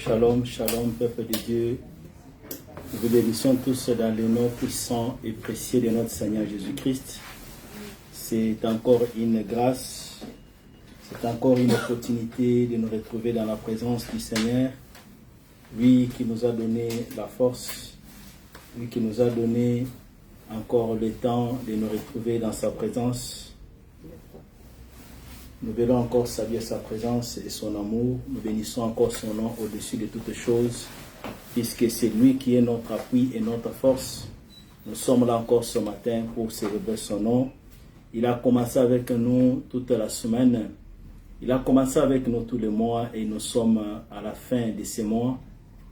Shalom, shalom, peuple de Dieu. Nous vous bénissons tous dans le nom puissant et précieux de notre Seigneur Jésus-Christ. C'est encore une grâce, c'est encore une opportunité de nous retrouver dans la présence du Seigneur. Lui qui nous a donné la force, lui qui nous a donné encore le temps de nous retrouver dans sa présence. Nous voulons encore saluer sa présence et son amour. Nous bénissons encore son nom au-dessus de toutes choses, puisque c'est lui qui est notre appui et notre force. Nous sommes là encore ce matin pour célébrer son nom. Il a commencé avec nous toute la semaine. Il a commencé avec nous tous les mois et nous sommes à la fin de ces mois.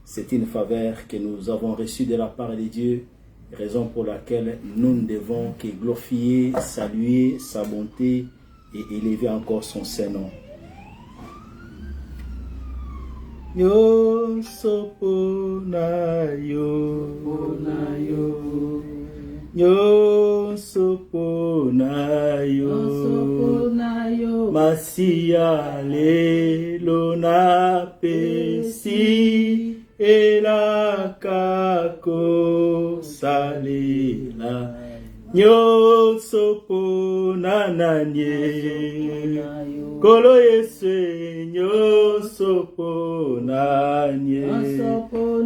C'est une faveur que nous avons reçue de la part de Dieu, raison pour laquelle nous ne devons que glorifier, saluer sa bonté et élever encore son Saint-Nom. Yo sopona yo, yo sopona yo, Masia lelo na pesi ela kako salela. Nyo sopo nananye Kolo yese nyo sopo nanye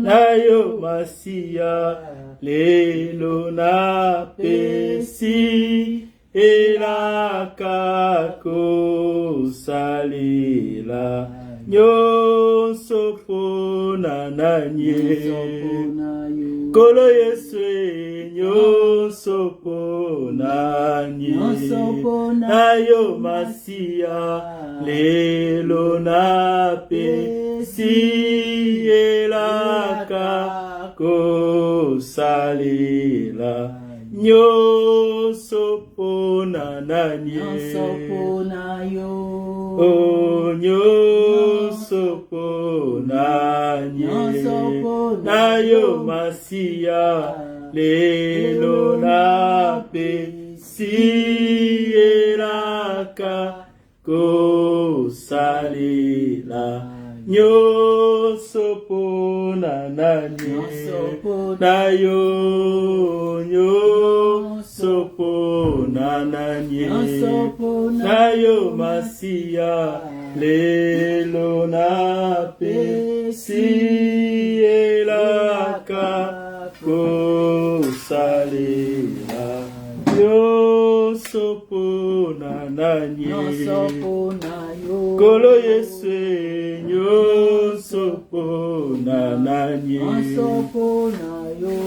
Nayo masia lelo na pesi Ela kako salila Nyo sopo nananye Kolo yese nyo sopo nanye Nayo masia lelo na pesi Elaka kosalela Nyo sopo nanye Oh nyo sopo nanye Nayo masia lelo na pesi elaka kosalela Nyo sopo nananye Nayo nyo sopo nananye Nayo masia lelo na pesi elaka kosalela Yo sopo nananye Kolo yese nyo sopo nananye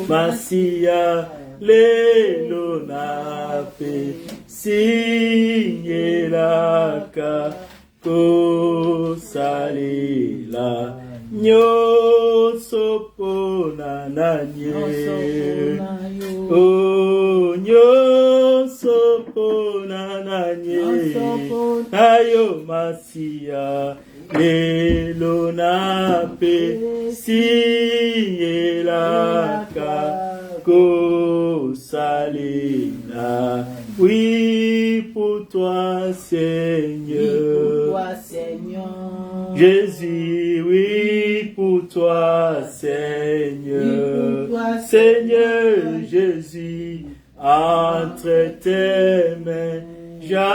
Masia lelo na pesi elaka kosalela Nyo sopo nananye Oh nyo sopo nananye Nayo masia lelo na pesi elaka kosalela Oui pour toi Seigneur Jésus, oui pour toi Seigneur Seigneur Jésus, entre tes mains j'abandonne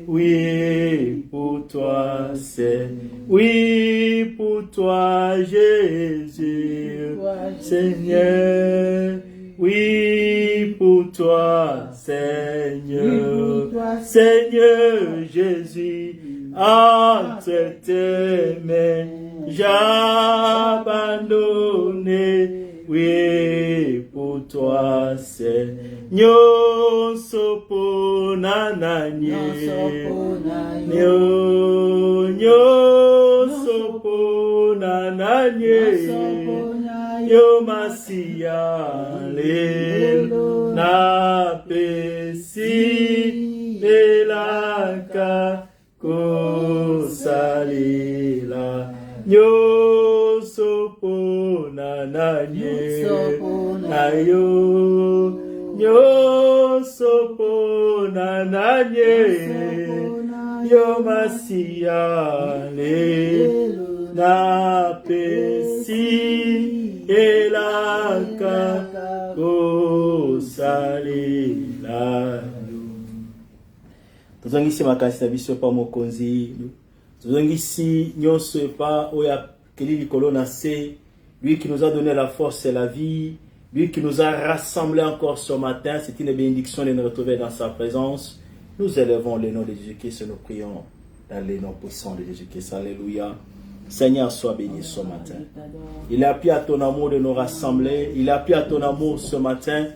Oui pour toi Seigneur Oui pour toi Jésus Seigneur Oui pour toi Seigneur Seigneur Jésus entre tes mains j'abandonne Oui pour toi Seigneur sopo nananye Nyo sopo nananye Yo masia lelo na pesi elaka kosalela Nyo sopo nananye Nayo nyo sopo nananye yo masia le na pesi elaka kosalela. Tozongisi makasi na biso pa mokonzi. Tozongisi nyonso pa oya keli likolo na se. Lui qui nous a donné la force et la vie. Lui qui nous a rassemblés encore ce matin. C'est une bénédiction de nous retrouver dans sa présence. Nous élevons le nom de Jésus-Christ et nous prions dans le nom puissant de Jésus-Christ. Alléluia. Seigneur, sois béni ce matin. Il a plu à ton amour de nous rassembler. Il a plu à ton amour ce matin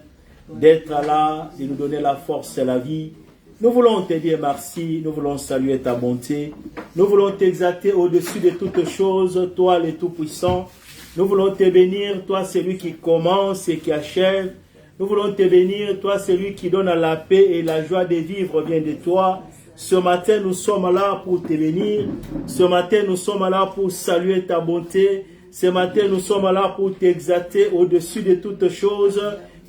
d'être là, de nous donner la force et la vie. Nous voulons te dire merci, nous voulons saluer ta bonté, nous voulons t'exalter au-dessus de toutes choses, toi le Tout-Puissant. Nous voulons te bénir, toi celui qui commence et qui achève. Nous voulons te bénir, toi celui qui donne la paix et la joie de vivre vient de toi. Ce matin, nous sommes là pour te bénir. Ce matin, nous sommes là pour saluer ta bonté. Ce matin, nous sommes là pour t'exalter au-dessus de toutes choses.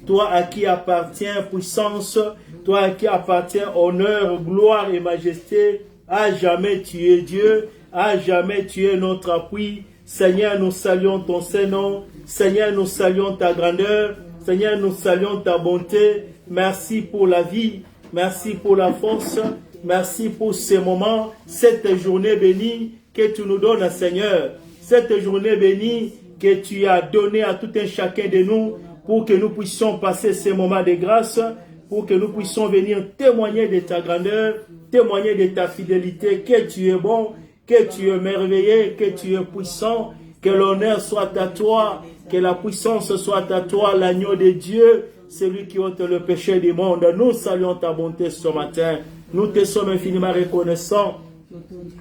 Toi à qui appartient puissance, toi à qui appartient honneur, gloire et majesté. À jamais tu es Dieu, à jamais tu es notre appui. Seigneur, nous saluons ton Saint-Nom. Seigneur, nous saluons ta grandeur. Seigneur, nous saluons ta bonté. Merci pour la vie. Merci pour la force. Merci pour ces moments, cette journée bénie que tu nous donnes, Seigneur. Cette journée bénie que tu as donnée à tout un chacun de nous pour que nous puissions passer ces moments de grâce, pour que nous puissions venir témoigner de ta grandeur, témoigner de ta fidélité, que tu es bon, que tu es merveilleux, que tu es puissant, que l'honneur soit à toi, que la puissance soit à toi, l'agneau de Dieu, celui qui ôte le péché du monde. Nous saluons ta bonté ce matin. Nous te sommes infiniment reconnaissants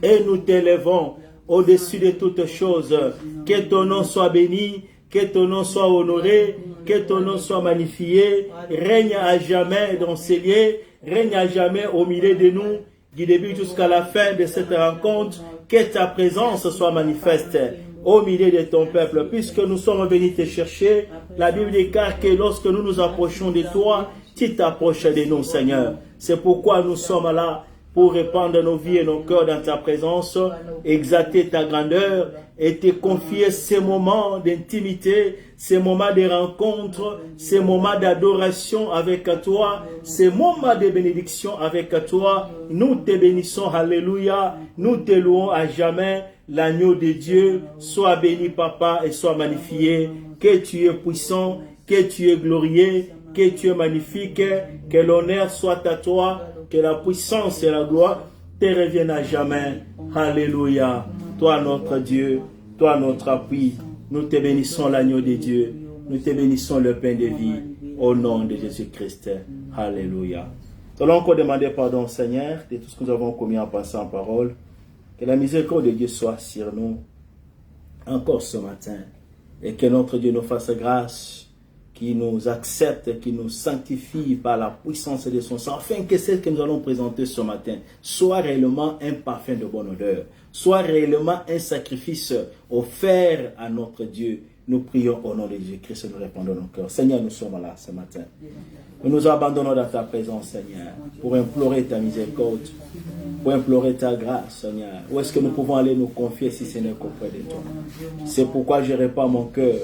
et nous t'élevons au-dessus de toutes choses. Que ton nom soit béni, que ton nom soit honoré, que ton nom soit magnifié. Règne à jamais dans ces lieux, règne à jamais au milieu de nous, du début jusqu'à la fin de cette rencontre. Que ta présence soit manifeste au milieu de ton peuple, puisque nous sommes venus te chercher. La Bible déclare que lorsque nous nous approchons de toi, tu t'approches de nous, Seigneur. C'est pourquoi nous sommes là pour répandre nos vies et nos cœurs dans ta présence, exalter ta grandeur et te confier ces moments d'intimité, ces moments de rencontre, ces moments d'adoration avec toi, ces moments de bénédiction avec toi. Nous te bénissons, alléluia, nous te louons à jamais. L'agneau de Dieu, sois béni, Papa, et sois magnifié, que tu es puissant, que tu es glorieux, que tu es magnifique, que l'honneur soit à toi, que la puissance et la gloire te reviennent à jamais. Alléluia. Toi notre Dieu, toi notre appui, nous te bénissons l'agneau de Dieu, nous te bénissons le pain de vie, au nom de Jésus-Christ. Alléluia. Nous allons encore demander pardon, Seigneur, de tout ce que nous avons commis en passant en parole. Que la miséricorde de Dieu soit sur nous encore ce matin et que notre Dieu nous fasse grâce, qui nous accepte, qui nous sanctifie par la puissance de son sang, afin que celle que nous allons présenter ce matin soit réellement un parfum de bonne odeur, soit réellement un sacrifice offert à notre Dieu. Nous prions au nom de Jésus-Christ et nous répondons nos cœurs. Seigneur, nous sommes là ce matin. Nous nous abandonnons dans ta présence, Seigneur, pour implorer ta miséricorde, pour implorer ta grâce, Seigneur. Où est-ce que nous pouvons aller nous confier si ce n'est qu'auprès de toi? C'est pourquoi je répands mon cœur.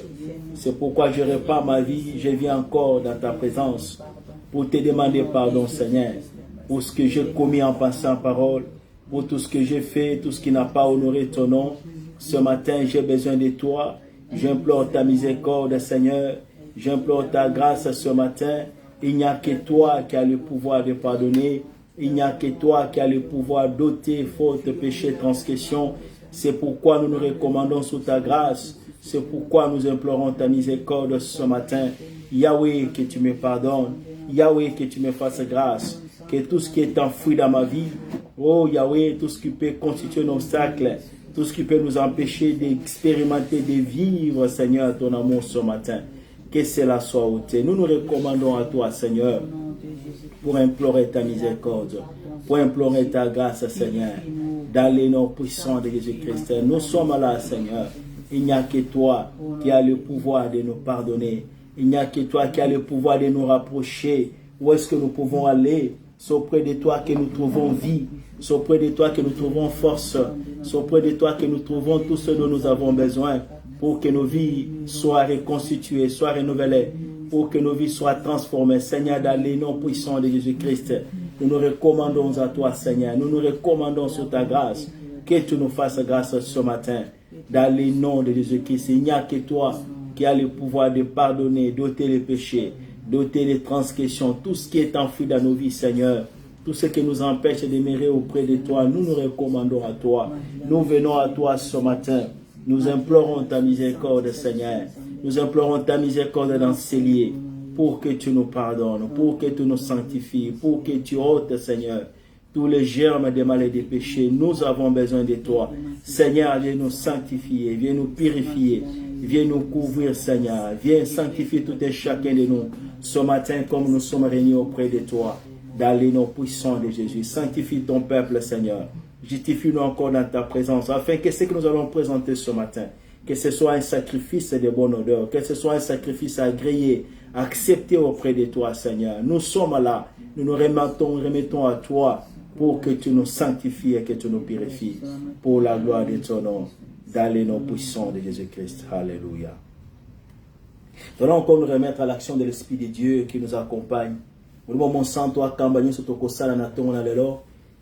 C'est pourquoi je répands ma vie. Je viens encore dans ta présence pour te demander pardon, Seigneur, pour ce que j'ai commis en passant parole, pour tout ce que j'ai fait, tout ce qui n'a pas honoré ton nom. Ce matin, j'ai besoin de toi. J'implore ta miséricorde, Seigneur. J'implore ta grâce ce matin. Il n'y a que toi qui as le pouvoir de pardonner. Il n'y a que toi qui as le pouvoir d'ôter faute, péché, transgression. C'est pourquoi nous nous recommandons sous ta grâce. C'est pourquoi nous implorons ta miséricorde ce matin. Yahweh, que tu me pardonnes. Yahweh, que tu me fasses grâce. Que tout ce qui est enfoui dans ma vie, oh Yahweh, tout ce qui peut constituer un obstacle, tout ce qui peut nous empêcher d'expérimenter, de vivre, Seigneur, ton amour ce matin. Que cela soit ôté. Nous nous recommandons à toi, Seigneur, pour implorer ta miséricorde, pour implorer ta grâce, Seigneur, dans les noms puissants de Jésus-Christ. Nous sommes là, Seigneur. Il n'y a que toi qui as le pouvoir de nous pardonner. Il n'y a que toi qui as le pouvoir de nous rapprocher. Où est-ce que nous pouvons aller? C'est auprès de toi que nous trouvons vie. C'est auprès de toi que nous trouvons force. C'est auprès de toi que nous trouvons tout ce dont nous avons besoin pour que nos vies soient reconstituées, soient renouvelées, pour que nos vies soient transformées. Seigneur, dans les noms puissants de Jésus-Christ, nous nous recommandons à toi, Seigneur. Nous nous recommandons sur ta grâce. Que tu nous fasses grâce ce matin. Dans les noms de Jésus-Christ, il n'y a que toi qui as le pouvoir de pardonner, d'ôter les péchés, d'ôter les transgressions, tout ce qui est enfoui dans nos vies, Seigneur. Tout ce qui nous empêche de demeurer auprès de toi, nous nous recommandons à toi. Nous venons à toi ce matin. Nous implorons ta miséricorde, Seigneur. Nous implorons ta miséricorde dans ces lieux pour que tu nous pardonnes, pour que tu nous sanctifies, pour que tu ôtes, Seigneur, tous les germes des mal et des péchés. Nous avons besoin de toi. Seigneur, viens nous sanctifier, viens nous purifier, viens nous couvrir, Seigneur. Viens sanctifier tout et chacun de nous ce matin comme nous sommes réunis auprès de toi. Dans les noms puissants de Jésus. Sanctifie ton peuple, Seigneur. Justifie-nous encore dans ta présence, afin que ce que nous allons présenter ce matin, que ce soit un sacrifice de bonne odeur, que ce soit un sacrifice agréé, accepté auprès de toi, Seigneur. Nous sommes là, nous nous remettons à toi pour que tu nous sanctifies et que tu nous purifies, pour la gloire de ton nom, dans les noms puissants de Jésus-Christ. Alléluia. Nous allons encore nous remettre à l'action de l'Esprit de Dieu qui nous accompagne. Au moment santo à Kambani sur Tokosala na tongo na lelo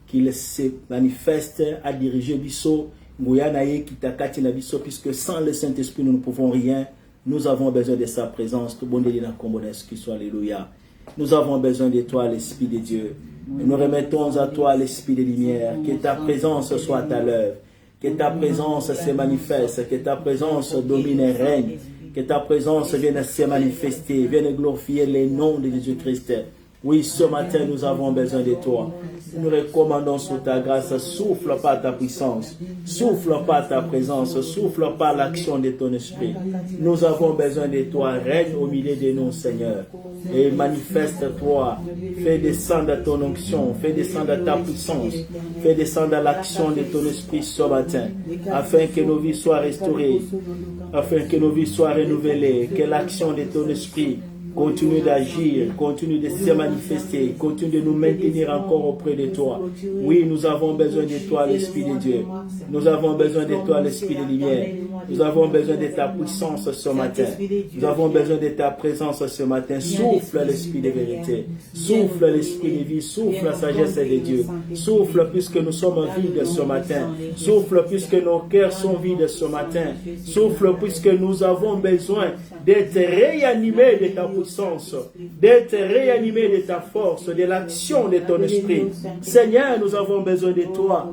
qu'il se manifeste à diriger biso Nguyanaye kitakati na biso puisque sans le Saint-Esprit nous ne pouvons rien. Nous avons besoin de sa présence. Tout bon Dieu na komboneski soit alléluia. Nous avons besoin de toi, l'Esprit de Dieu. Et nous remettons à toi l'Esprit de lumière. Que ta présence soit à l'œuvre. Que ta présence se manifeste. Que ta présence domine et règne. Que ta présence vienne se manifester. Vienne glorifier les noms de Jésus-Christ. Oui, ce matin, nous avons besoin de toi. Nous recommandons sous ta grâce, souffle par ta puissance, souffle par ta présence, souffle par l'action de ton esprit. Nous avons besoin de toi, règne au milieu de nous, Seigneur. Et manifeste-toi, fais descendre ton onction, fais descendre ta puissance, fais descendre l'action de ton esprit ce matin, afin que nos vies soient restaurées, afin que nos vies soient renouvelées, que l'action de ton esprit continue d'agir, continue de se manifester, continue de nous maintenir encore auprès de toi. Oui, nous avons besoin de toi, l'Esprit de Dieu. Nous avons besoin de toi, l'Esprit de lumière. Nous avons besoin de ta puissance ce matin. Nous avons besoin de ta présence ce matin. Souffle l'Esprit de vérité. Souffle l'Esprit de vie. Souffle la sagesse de Dieu. Souffle puisque nous sommes vides ce matin. Souffle puisque nos cœurs sont vides ce matin. Souffle puisque nous avons besoin d'être réanimés de ta puissance, d'être réanimés de ta force, de l'action de ton esprit. Seigneur, nous avons besoin de toi,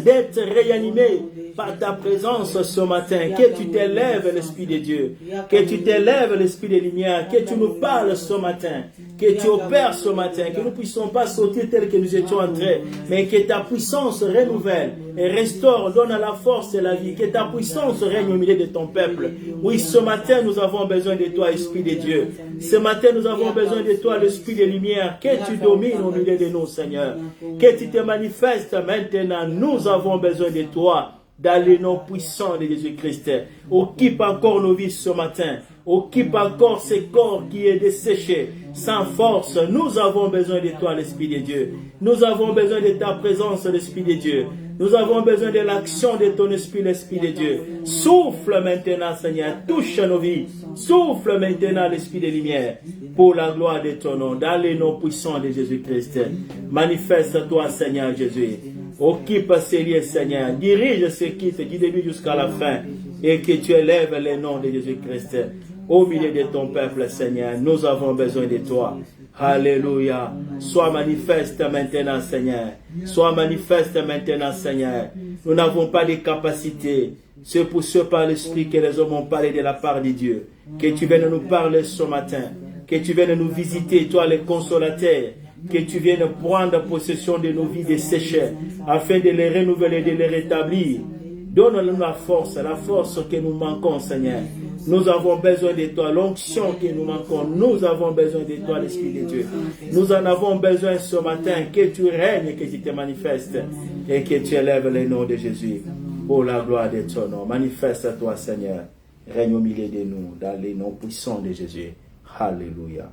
d'être réanimés par ta présence ce matin. Que tu t'élèves, l'Esprit de Dieu, que tu t'élèves, l'Esprit de lumière, que tu nous parles ce matin, que tu opères ce matin, que nous ne puissions pas sauter tel que nous étions entrés, mais que ta puissance renouvelle et restaure, donne à la force et la vie, que ta puissance règne au milieu de ton peuple. Oui, ce matin, nous avons besoin de toi, Esprit de Dieu. Ce matin, nous avons besoin de toi, l'Esprit de lumière, que tu domines au milieu de nous, Seigneur. Que tu te manifestes maintenant. Nous avons besoin de toi, dans les noms puissants de Jésus-Christ. Occupe encore nos vies ce matin. Occupe encore ce corps qui est desséché, sans force. Nous avons besoin de toi, l'Esprit de Dieu. Nous avons besoin de ta présence, l'Esprit de Dieu. Nous avons besoin de l'action de ton Esprit, l'Esprit de Dieu. Souffle maintenant, Seigneur. Touche nos vies. Souffle maintenant, l'Esprit de lumière. Pour la gloire de ton nom, dans les noms puissants de Jésus-Christ. Manifeste-toi, Seigneur Jésus. Occupe ces lieux, Seigneur. Dirige ce qui te dit début jusqu'à la fin. Et que tu élèves les noms de Jésus-Christ. Au milieu de ton peuple, Seigneur, nous avons besoin de toi. Alléluia. Sois manifeste maintenant, Seigneur. Sois manifeste maintenant, Seigneur. Nous n'avons pas de capacité. C'est pour ce par l'Esprit que les hommes ont parlé de la part de Dieu. Que tu viennes nous parler ce matin. Que tu viennes nous visiter, toi, les consolateurs. Que tu viennes prendre possession de nos vies desséchées, afin de les renouveler, de les rétablir. Donne-nous la force que nous manquons, Seigneur. Nous avons besoin de toi, l'onction que nous manquons. Nous avons besoin de toi, l'Esprit de Dieu. Nous en avons besoin ce matin, que tu règnes, que tu te manifestes et que tu élèves le nom de Jésus. Pour la gloire de ton nom. Manifeste-toi, Seigneur. Règne au milieu de nous, dans les noms puissants de Jésus. Alléluia.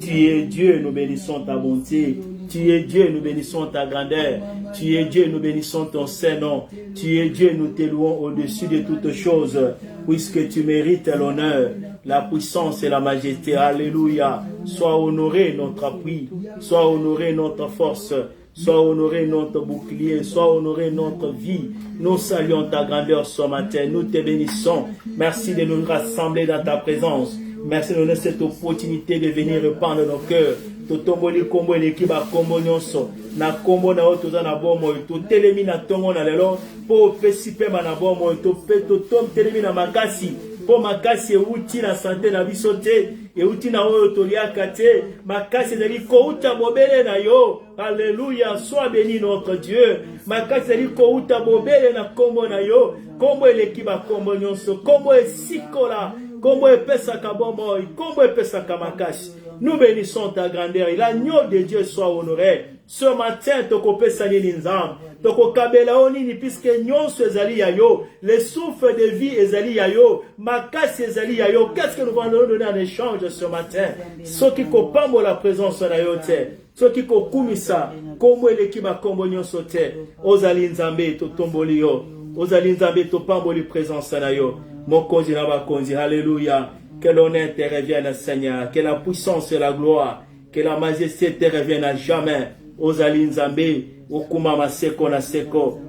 Tu es Dieu, nous bénissons ta bonté. Tu es Dieu, nous bénissons ta grandeur. Tu es Dieu, nous bénissons ton Saint-Nom. Tu es Dieu, nous te louons au-dessus de toutes choses, puisque tu mérites l'honneur, la puissance et la majesté. Alléluia. Sois honoré notre appui, sois honoré notre force, sois honoré notre bouclier, sois honoré notre vie. Nous saluons ta grandeur ce matin, nous te bénissons. Merci de nous rassembler dans ta présence. Merci de nous donner cette opportunité de venir répandre nos cœurs. Totomboli kombo elekiba kombo nyonso na kombo na otoza na bomo to telemi na tongo na lelo po pesi pe na bomo to pe to tom telemi na makasi po makasi euti na santé na biso te euti na oyo toliaka te makasi ezali kouta bobele na yo. Alléluia, sois béni notre Dieu. Makasi ezali kouta bobele na kombo na yo, kombo elekiba kombo nyonso, kombo esikola, kombo epesaka bomo, kombo epesaka makasi. Nous bénissons ta grandeur et l'agneau de Dieu soit honoré. Ce matin, toko pesani ninzam, toko kabela onini puisque nyonso ezali ya yo, le souffle de vie ezali ya yo, makasi ezali ya yo. Qu'est-ce que nous allons donner en échange ce matin? Ce qui kopambo la présence na yo te, ce qui kokumisa, kombo elekiba kombo nyonso te, ozali nzambe to tomboli yo, ozali nzambe to pamboli présence na yo. Mokonzi na bakonzi, alléluia. Que l'honneur te revienne, Seigneur. Que la puissance et la gloire, que la majesté te revienne à jamais. Ozali nzambe, okuma maseko na seko.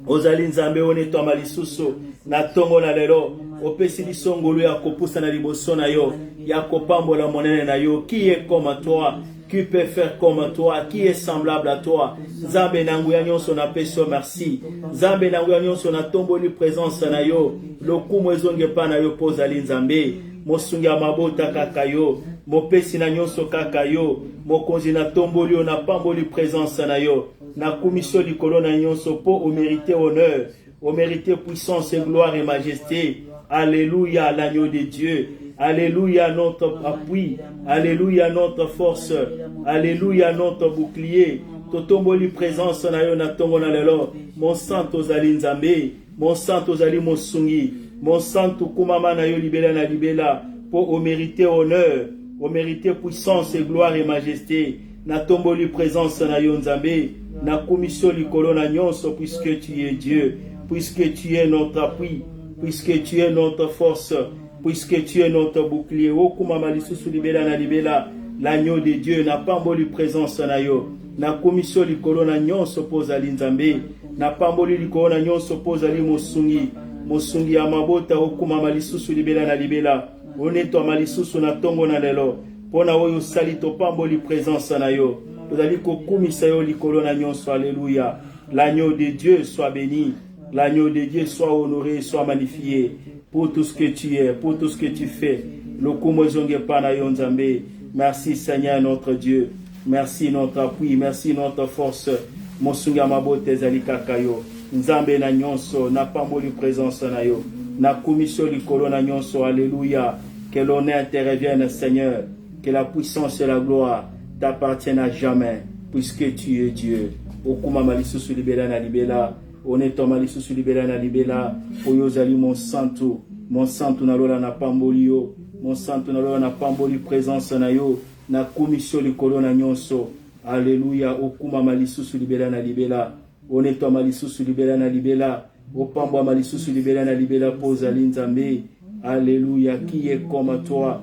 Ozali nzambe, oneto malisusu, na tongo na lelo. Opesi biso ngolu ya kopusa na liboso na yo. Ya kopambola monene na yo. Qui est comme toi? Qui peut faire comme toi? Qui est semblable à toi? Nzambe na nguya nyonso na peso merci. Nzambe na nguya nyonso na tomboli présence na yo. Lokumu ezonge pa na yo pozali nzambe. Mosungi ya mabota kaka yo, mopesi na nyonso kaka yo, mokonzi na tomboli yo na pamboli présence na yo, na commission likolo na nyonso po au mérité honneur, au mérité puissance et gloire et majesté. Alléluia l'agneau de Dieu. Alléluia notre appui. Alléluia notre force. Alléluia notre bouclier. Totomboli présence na yo na tongo na lelo. Mon santo zali nzambe, mon santo zali mosungi. Mon santo kumama na yo libela na libela, pour au mérité honneur, au mérité puissance et gloire et majesté, na tomboli présence na yo nzambe, na commission likolo na nyonso, puisque tu es Dieu, puisque tu es notre appui, puisque tu es notre force, puisque tu es notre bouclier. O kumama lisusu libela na libela, l'agneau de Dieu, na pamboli présence na yo, na commission likolo na nyonso pozali nzambe, na pamboli likolo na nyonso pozali mosungi. Mosungi ya mabota okuma malisusu libela na libela, oneto malisusu na tongo na lelo, pona oyo sali to pamboli présence na yo, tozali kokumisa yo likolo na nyonso. Alléluia. L'agneau de Dieu soit béni, l'agneau de Dieu soit honoré, soit magnifié pour tout ce que tu es, pour tout ce que tu fais. Lokumo zonge pa na yo nzambe. Merci Seigneur notre Dieu, merci notre appui, merci notre force. Mosungi ya mabota ezali kaka yo. Nzambe na nyonso, na pamboli présence na yo, na commission likolo na nyonso. Alléluia. Que l'honneur te revienne, Seigneur. Que la puissance et la gloire t'appartiennent à jamais, puisque tu es Dieu. Okuma malisusu libela na libela, oneto malisusu libela na libela, oyo zali mon santo na lola na pamboli yo, mon santo na lola na pamboli présence na yo, na commission likolo na nyonso. Alléluia. Okuma malisusu libela na libela, oneto malisusu libela na libela, opambo malisusu libela na libela pozali nzambe. Alléluia. Qui est comme toi?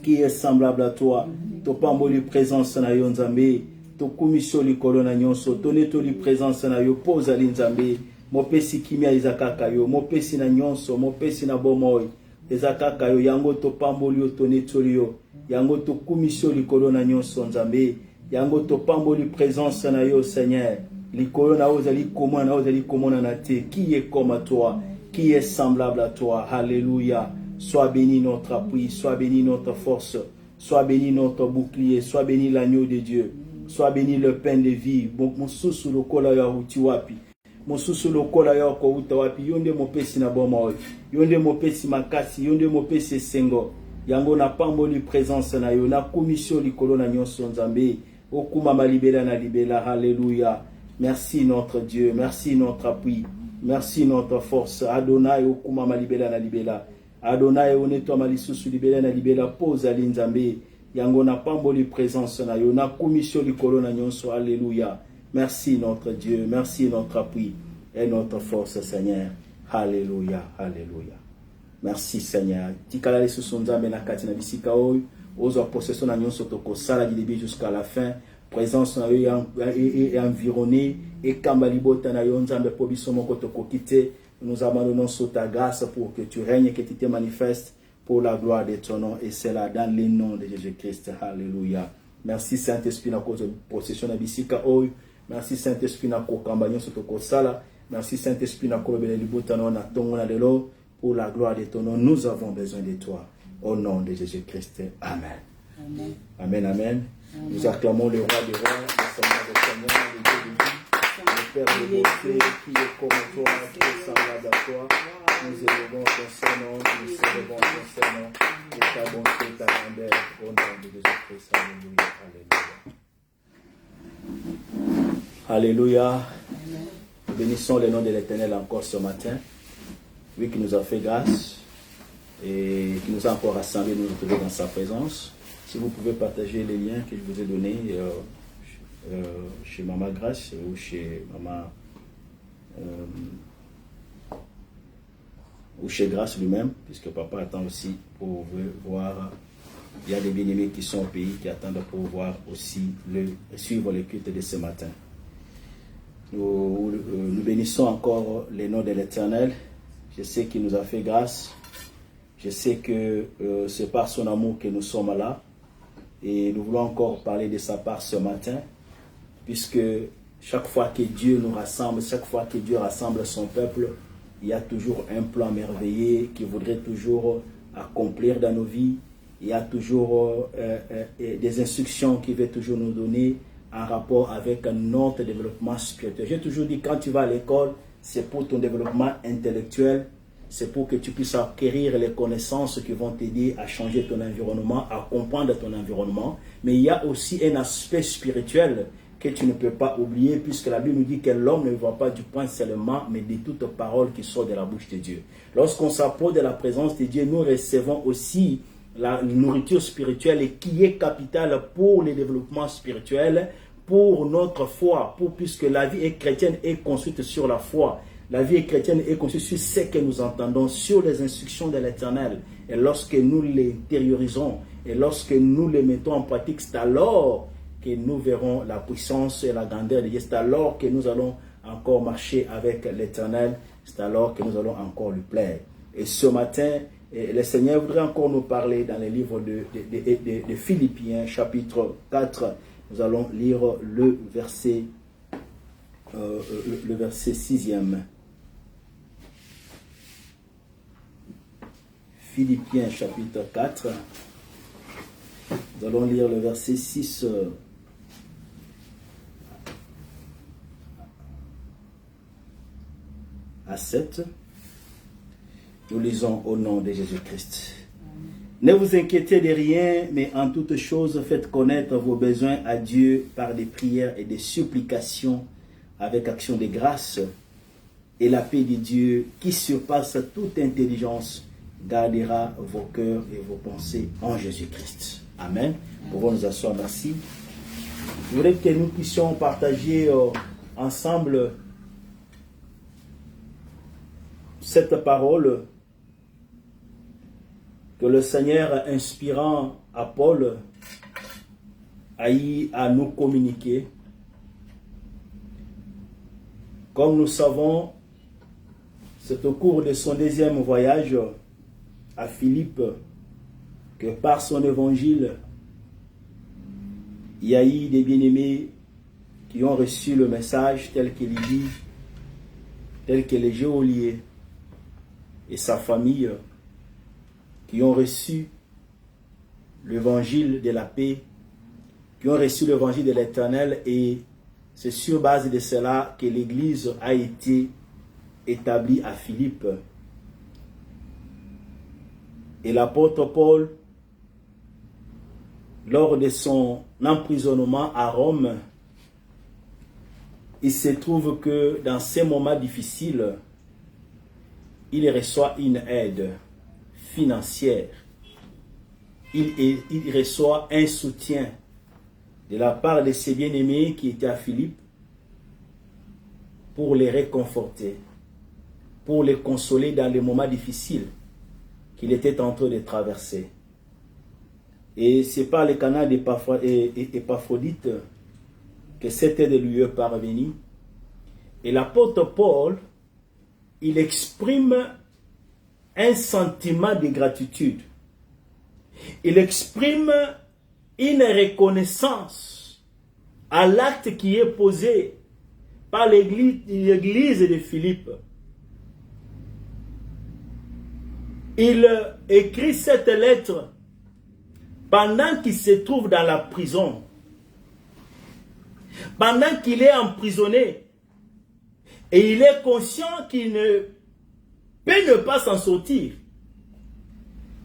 Qui est semblable à toi? Topambo li présence na yo nzambe, to commission likolo na nyonso, toneto li présence na yo pozali nzambe. Mopesi kimia izakaka yo, mopesi na nyonso, mopesi na bomoi ezakaka yo, yango topambo li yo toneto li yo, yango to commission likolo na nyonso nzambe, yango topambo li présence na yo Seigneur. Likolo na ozali komona na te. Qui est comme toi? Qui est semblable à toi? Alléluia. Sois béni notre appui, sois béni notre force, sois béni notre bouclier, sois béni l'agneau de Dieu, sois béni le pain de vie. Mosusu lokola ya uti wapi, mosusu lokola ya ko uta wapi, yonde mopesi na bomo, yonde mopesi makasi, yonde mopesi sengo, yango na pamboli présence na yo, na commission likolo na nyonso nzambe, okuma malibela na libela. Alléluia. Merci notre Dieu, merci notre appui, merci notre force. Adonai okuma malibela na libela, Adonai oneto malisusu libela na libela pozali nzambe, yango na pamboli présence na yo na commission likolo na nyonso. Alléluia. Merci notre Dieu, merci notre appui et notre force Seigneur. Alléluia, alléluia. Merci Seigneur. Tikala lesu sonzambe na kati na bisika oyo ozo possession na nyonso toko sala du début jusqu'à la fin. Présence na yo et environné et kamba libota na yo nzambe po biso moko toko kite. Nous abandonnons sous ta grâce pour que tu règnes et que tu te manifestes pour la gloire de ton nom. Et c'est là dans le nom de Jésus-Christ. Alléluia. Merci Saint-Esprit na cause de possession na bisika oyo. Merci Saint-Esprit na kokamba nyonso toko sala. Merci Saint-Esprit na kolobele libota na tongo na lelo. Pour la gloire de ton nom, nous avons besoin de toi. Au nom de Jésus-Christ. Amen. Amen. Amen, amen. Nous acclamons le roi des rois, le Seigneur des seigneurs, le Dieu de vie, le Père de beauté, qui est comme toi, qui est semblable à toi. Nous élevons ton Saint-Nom, nous célébrons ton Saint-Nom, et ta bonté, ta grandeur, au nom de Jésus-Christ. Alléluia. Alléluia. Alléluia. Nous bénissons le nom de l'Éternel encore ce matin. Lui qui nous a fait grâce et qui nous a encore rassemblés, nous retrouver dans sa présence. Si vous pouvez partager les liens que je vous ai donnés chez Maman Grâce ou chez Maman ou chez Grâce lui-même, puisque Papa attend aussi pour voir. Il y a des bien-aimés qui sont au pays qui attendent pour voir aussi suivre le culte de ce matin. Nous bénissons encore le nom de l'Éternel. Je sais qu'il nous a fait grâce. Je sais que c'est par son amour que nous sommes là. Et nous voulons encore parler de sa part ce matin. Puisque chaque fois que Dieu nous rassemble, chaque fois que Dieu rassemble son peuple, il y a toujours un plan merveilleux qu'il voudrait toujours accomplir dans nos vies. Il y a toujours des instructions qu'il veut toujours nous donner en rapport avec notre développement spirituel. J'ai toujours dit, quand tu vas à l'école, c'est pour ton développement intellectuel, c'est pour que tu puisses acquérir les connaissances qui vont t'aider à changer ton environnement, à comprendre ton environnement. Mais il y a aussi un aspect spirituel que tu ne peux pas oublier, puisque la Bible nous dit que l'homme ne voit pas du pain seulement, mais de toute parole qui sort de la bouche de Dieu. Lorsqu'on s'approche de la présence de Dieu, nous recevons aussi la nourriture spirituelle qui est capitale pour le développement spirituel, pour notre foi, puisque la vie chrétienne est construite sur la foi. La vie chrétienne est construite sur ce que nous entendons, sur les instructions de l'Éternel. Et lorsque nous les intériorisons, et lorsque nous les mettons en pratique, c'est alors que nous verrons la puissance et la grandeur de Dieu. C'est alors que nous allons encore marcher avec l'Éternel. C'est alors que nous allons encore lui plaire. Et ce matin, le Seigneur voudrait encore nous parler dans le livre de Philippiens, chapitre 4. Nous allons lire le verset 6e. Philippiens, chapitre 4. Nous allons lire le verset 6 à 7. Nous lisons au nom de Jésus-Christ. Ne vous inquiétez de rien, mais en toutes choses, faites connaître vos besoins à Dieu par des prières et des supplications avec action de grâce. Et la paix de Dieu, qui surpasse toute intelligence, gardera vos cœurs et vos pensées en Jésus-Christ. Amen. Nous pouvons nous asseoir, merci. Je voudrais que nous puissions partager ensemble cette parole que le Seigneur, inspirant à Paul, a eu à nous communiquer. Comme nous savons, c'est au cours de son deuxième voyage à Philippe que par son évangile, il y a eu des bien-aimés qui ont reçu le message tel qu'il dit, tel que les geôliers et sa famille qui ont reçu l'évangile de la paix, qui ont reçu l'évangile de l'Éternel, et c'est sur base de cela que l'Église a été établie à Philippe. Et l'apôtre Paul, lors de son emprisonnement à Rome, il se trouve que dans ces moments difficiles, il reçoit une aide financière il reçoit un soutien de la part de ses bien-aimés qui étaient à Philippe pour les réconforter, pour les consoler dans les moments difficiles qu'il était en train de traverser. Et c'est par le canal d'Épaphrodite que cette aide lui est parvenue. Et l'apôtre Paul, il exprime un sentiment de gratitude. Il exprime une reconnaissance à l'acte qui est posé par l'église de Philippe. Il écrit cette lettre pendant qu'il se trouve dans la prison, pendant qu'il est emprisonné, et il est conscient qu'il ne peut ne pas s'en sortir.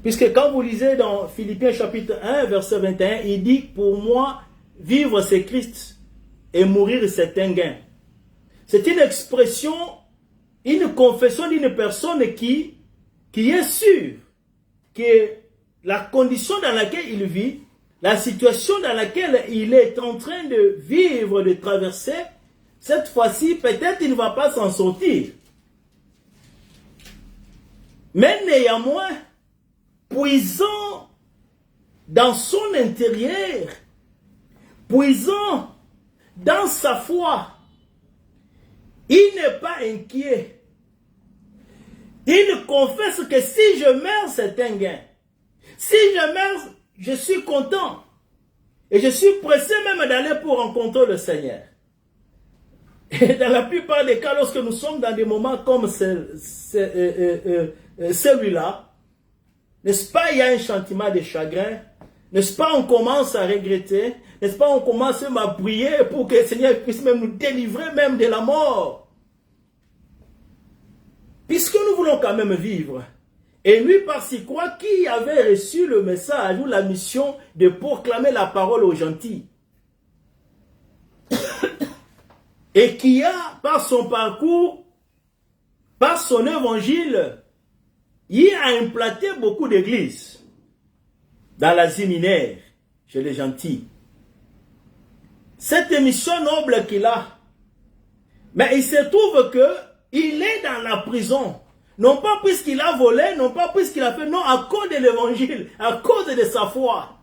Puisque quand vous lisez dans Philippiens chapitre 1, verset 21, il dit, pour moi, vivre c'est Christ et mourir c'est un gain. C'est une expression, une confession d'une personne qui est sûre que la condition dans laquelle il vit, la situation dans laquelle il est en train de vivre, de traverser, cette fois-ci, peut-être il ne va pas s'en sortir. Mais néanmoins, puisant dans son intérieur, puisant dans sa foi, il n'est pas inquiet. Il confesse que si je meurs, c'est un gain. Si je meurs, je suis content. Et je suis pressé même d'aller pour rencontrer le Seigneur. Et dans la plupart des cas, lorsque nous sommes dans des moments comme celui-là, n'est-ce pas, il y a un sentiment de chagrin. N'est-ce pas, on commence à regretter. N'est-ce pas, on commence même à prier pour que le Seigneur puisse même nous délivrer même de la mort. Puisque nous voulons quand même vivre. Et lui, parce qu'il croit qu'il avait reçu le message ou la mission de proclamer la parole aux gentils. Et qui a, par son parcours, par son évangile, il a implanté beaucoup d'églises dans l'Asie mineure, chez les gentils. Cette mission noble qu'il a, mais il se trouve qu'il est dans la prison. Non pas puisqu'il a volé, non pas puisqu'il a fait, non, à cause de l'évangile, à cause de sa foi.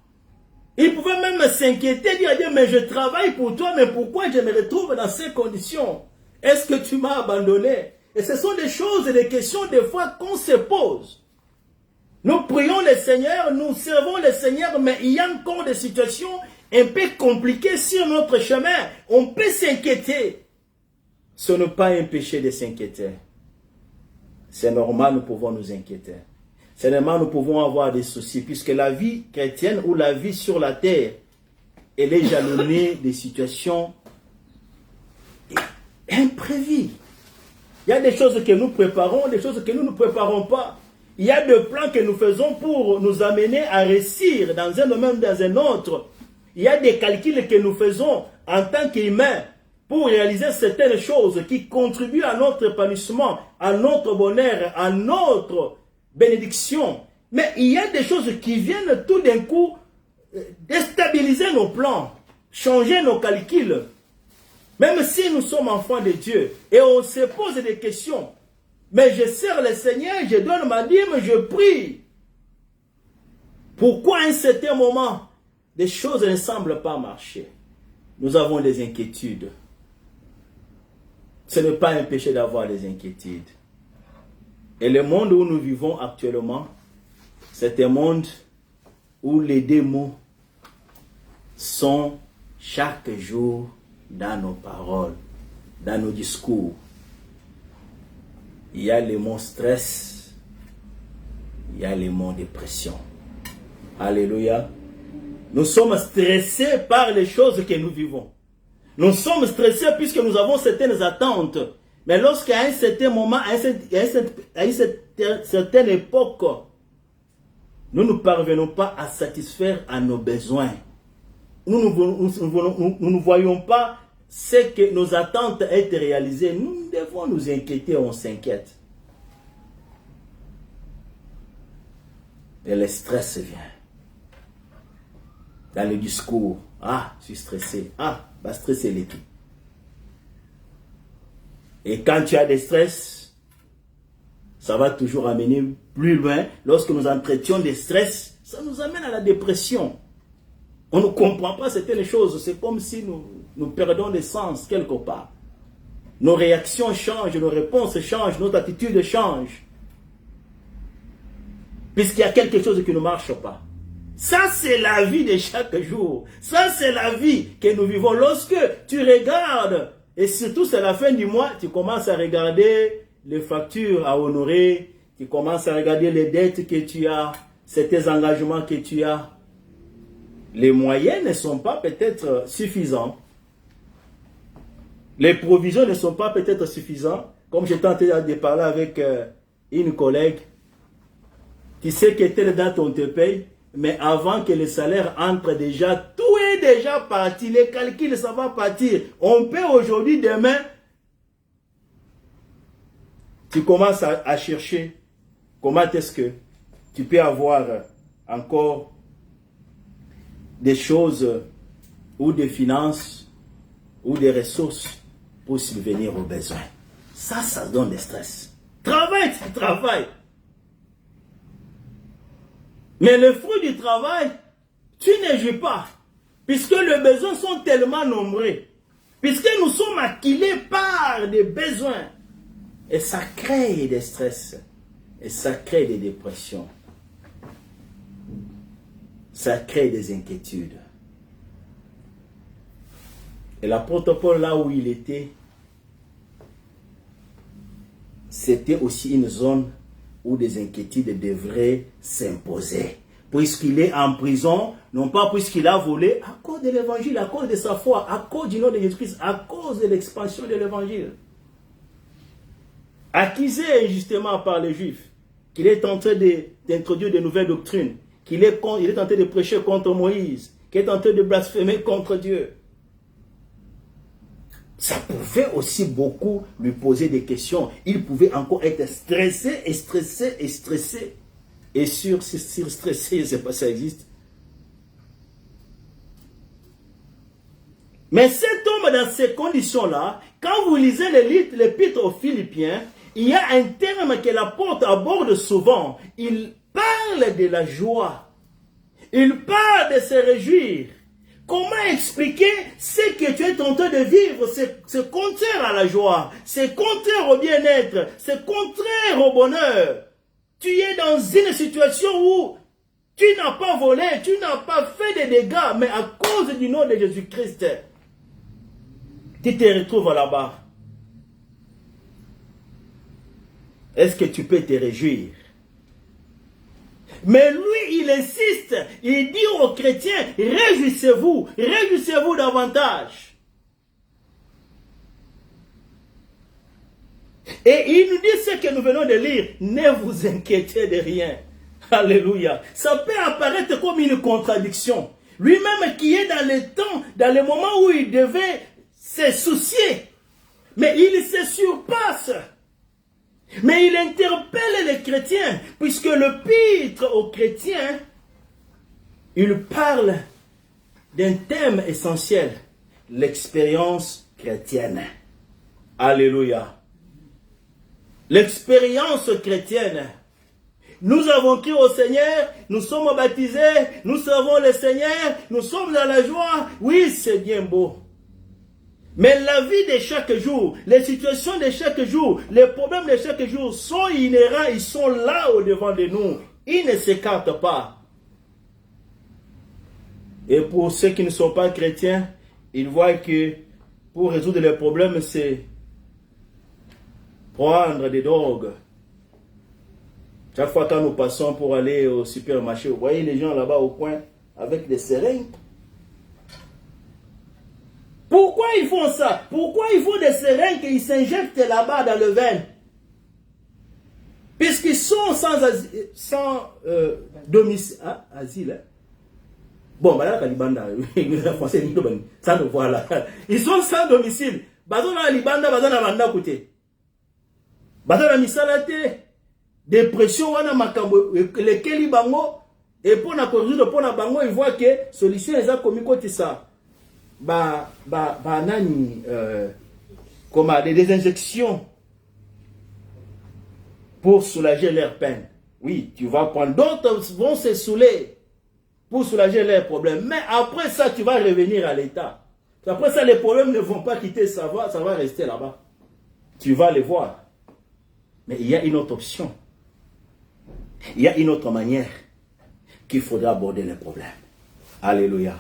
Il pouvait même s'inquiéter, dire à Dieu, mais je travaille pour toi, mais pourquoi je me retrouve dans ces conditions? Est-ce que tu m'as abandonné? Et ce sont des choses et des questions des fois qu'on se pose. Nous prions le Seigneur, nous servons le Seigneur, mais il y a encore des situations un peu compliquées sur notre chemin. On peut s'inquiéter. Ce n'est pas un péché de s'inquiéter. C'est normal, nous pouvons nous inquiéter. C'est normal, nous pouvons avoir des soucis, puisque la vie chrétienne ou la vie sur la terre, elle est jalonnée des situations imprévues. Il y a des choses que nous préparons, des choses que nous ne préparons pas. Il y a des plans que nous faisons pour nous amener à réussir dans un domaine, dans un autre. Il y a des calculs que nous faisons en tant qu'humains pour réaliser certaines choses qui contribuent à notre épanouissement, à notre bonheur, à notre bénédiction. Mais il y a des choses qui viennent tout d'un coup déstabiliser nos plans, changer nos calculs. Même si nous sommes enfants de Dieu et on se pose des questions. Mais je sers le Seigneur, je donne ma dîme, je prie. Pourquoi à un certain moment, des choses ne semblent pas marcher? Nous avons des inquiétudes. Ce n'est pas un péché d'avoir des inquiétudes. Et le monde où nous vivons actuellement, c'est un monde où les démons sont chaque jour dans nos paroles, dans nos discours. Il y a les mots stress, il y a les mots dépression. Alléluia. Nous sommes stressés par les choses que nous vivons. Nous sommes stressés puisque nous avons certaines attentes. Mais lorsqu'à un certain moment, à une certaine époque, nous ne parvenons pas à satisfaire à nos besoins. Nous ne voyons pas ce que nos attentes être réalisées. Nous devons nous inquiéter, on s'inquiète. Et le stress vient. dans le discours. Ah, je suis stressé. Ah, bah stresser les tout. Et quand tu as des stress, ça va toujours amener plus loin. Lorsque nous entretenons des stress, ça nous amène à la dépression. On ne comprend pas certaines choses. C'est comme si nous perdons le sens quelque part. Nos réactions changent, nos réponses changent, notre attitude change. Puisqu'il y a quelque chose qui ne marche pas. Ça, c'est la vie de chaque jour. Ça, c'est la vie que nous vivons. Lorsque tu regardes, et surtout c'est la fin du mois, tu commences à regarder les factures à honorer, tu commences à regarder les dettes que tu as, certains engagements que tu as. Les moyens ne sont pas peut-être suffisants. Les provisions ne sont pas peut-être suffisantes. Comme j'ai tenté de parler avec une collègue, tu sais que telle date on te paye, mais avant que le salaire entre déjà, tout est déjà parti, les calculs, ça va partir. On paie aujourd'hui, demain, tu commences à chercher comment est-ce que tu peux avoir encore des choses ou des finances ou des ressources pour subvenir aux besoins. Ça donne des stress. Travaille, tu travailles. Mais le fruit du travail, tu ne jouis pas. Puisque les besoins sont tellement nombreux. Puisque nous sommes acculés par des besoins. Et ça crée des stress. Et ça crée des dépressions. Ça crée des inquiétudes. Et l'apôtre Paul, là où il était, c'était aussi une zone où des inquiétudes devraient s'imposer. Puisqu'il est en prison, non pas puisqu'il a volé, à cause de l'évangile, à cause de sa foi, à cause du nom de Jésus-Christ, à cause de l'expansion de l'évangile. Accusé injustement par les Juifs, qu'il est en train d'introduire de nouvelles doctrines, il est en train de prêcher contre Moïse, qu'il est en train de blasphémer contre Dieu. Ça pouvait aussi beaucoup lui poser des questions. Il pouvait encore être stressé et stressé et stressé. Et stressé, je ne sais pas si ça existe. Mais cet homme, dans ces conditions-là, quand vous lisez l'épître aux Philippiens, il y a un terme que l'apôtre aborde souvent. Il parle de la joie. Il parle de se réjouir. Comment expliquer ce que tu es en train de vivre? C'est contraire à la joie. C'est contraire au bien-être. C'est contraire au bonheur. Tu es dans une situation où tu n'as pas volé, tu n'as pas fait de dégâts, mais à cause du nom de Jésus-Christ, tu te retrouves là-bas. Est-ce que tu peux te réjouir? Mais lui, il insiste, il dit aux chrétiens, réjouissez-vous davantage. Et il nous dit ce que nous venons de lire, ne vous inquiétez de rien. Alléluia. Ça peut apparaître comme une contradiction. Lui-même qui est dans le temps, dans le moment où il devait se soucier, mais il se surpasse. Mais il interpelle les chrétiens, puisque l'épître aux chrétiens, il parle d'un thème essentiel, l'expérience chrétienne. Alléluia. L'expérience chrétienne. Nous avons crié au Seigneur, nous sommes baptisés, nous servons le Seigneur, nous sommes dans la joie. Oui, c'est bien beau. Mais la vie de chaque jour, les situations de chaque jour, les problèmes de chaque jour sont inhérents, ils sont là au devant de nous. Ils ne s'écartent pas. Et pour ceux qui ne sont pas chrétiens, ils voient que pour résoudre les problèmes, c'est prendre des drogues. Chaque fois quand nous passons pour aller au supermarché, vous voyez les gens là-bas au coin avec des seringues. Pourquoi ils font ça? Pourquoi ils font des seringues et ils s'injectent là-bas dans le veine? Puisqu'ils sont sans domicile. Ah, asile. Hein? Bon, là, ça nous voit là. Ils sont sans domicile. Bazona libanda, bazona banda koute. Bazona misalate. Dépression, wana makambo, lekeli bango. Et pour la corriger, pour la bango, il voit que solution est comme côté ça. Comme des injections pour soulager leur peine. Oui, tu vas prendre. D'autres vont se saouler pour soulager leurs problèmes. Mais après ça, tu vas revenir à l'état. Après ça, les problèmes ne vont pas quitter, ça va rester là-bas. Tu vas les voir. Mais il y a une autre option. Il y a une autre manière qu'il faudra aborder les problèmes. Alléluia.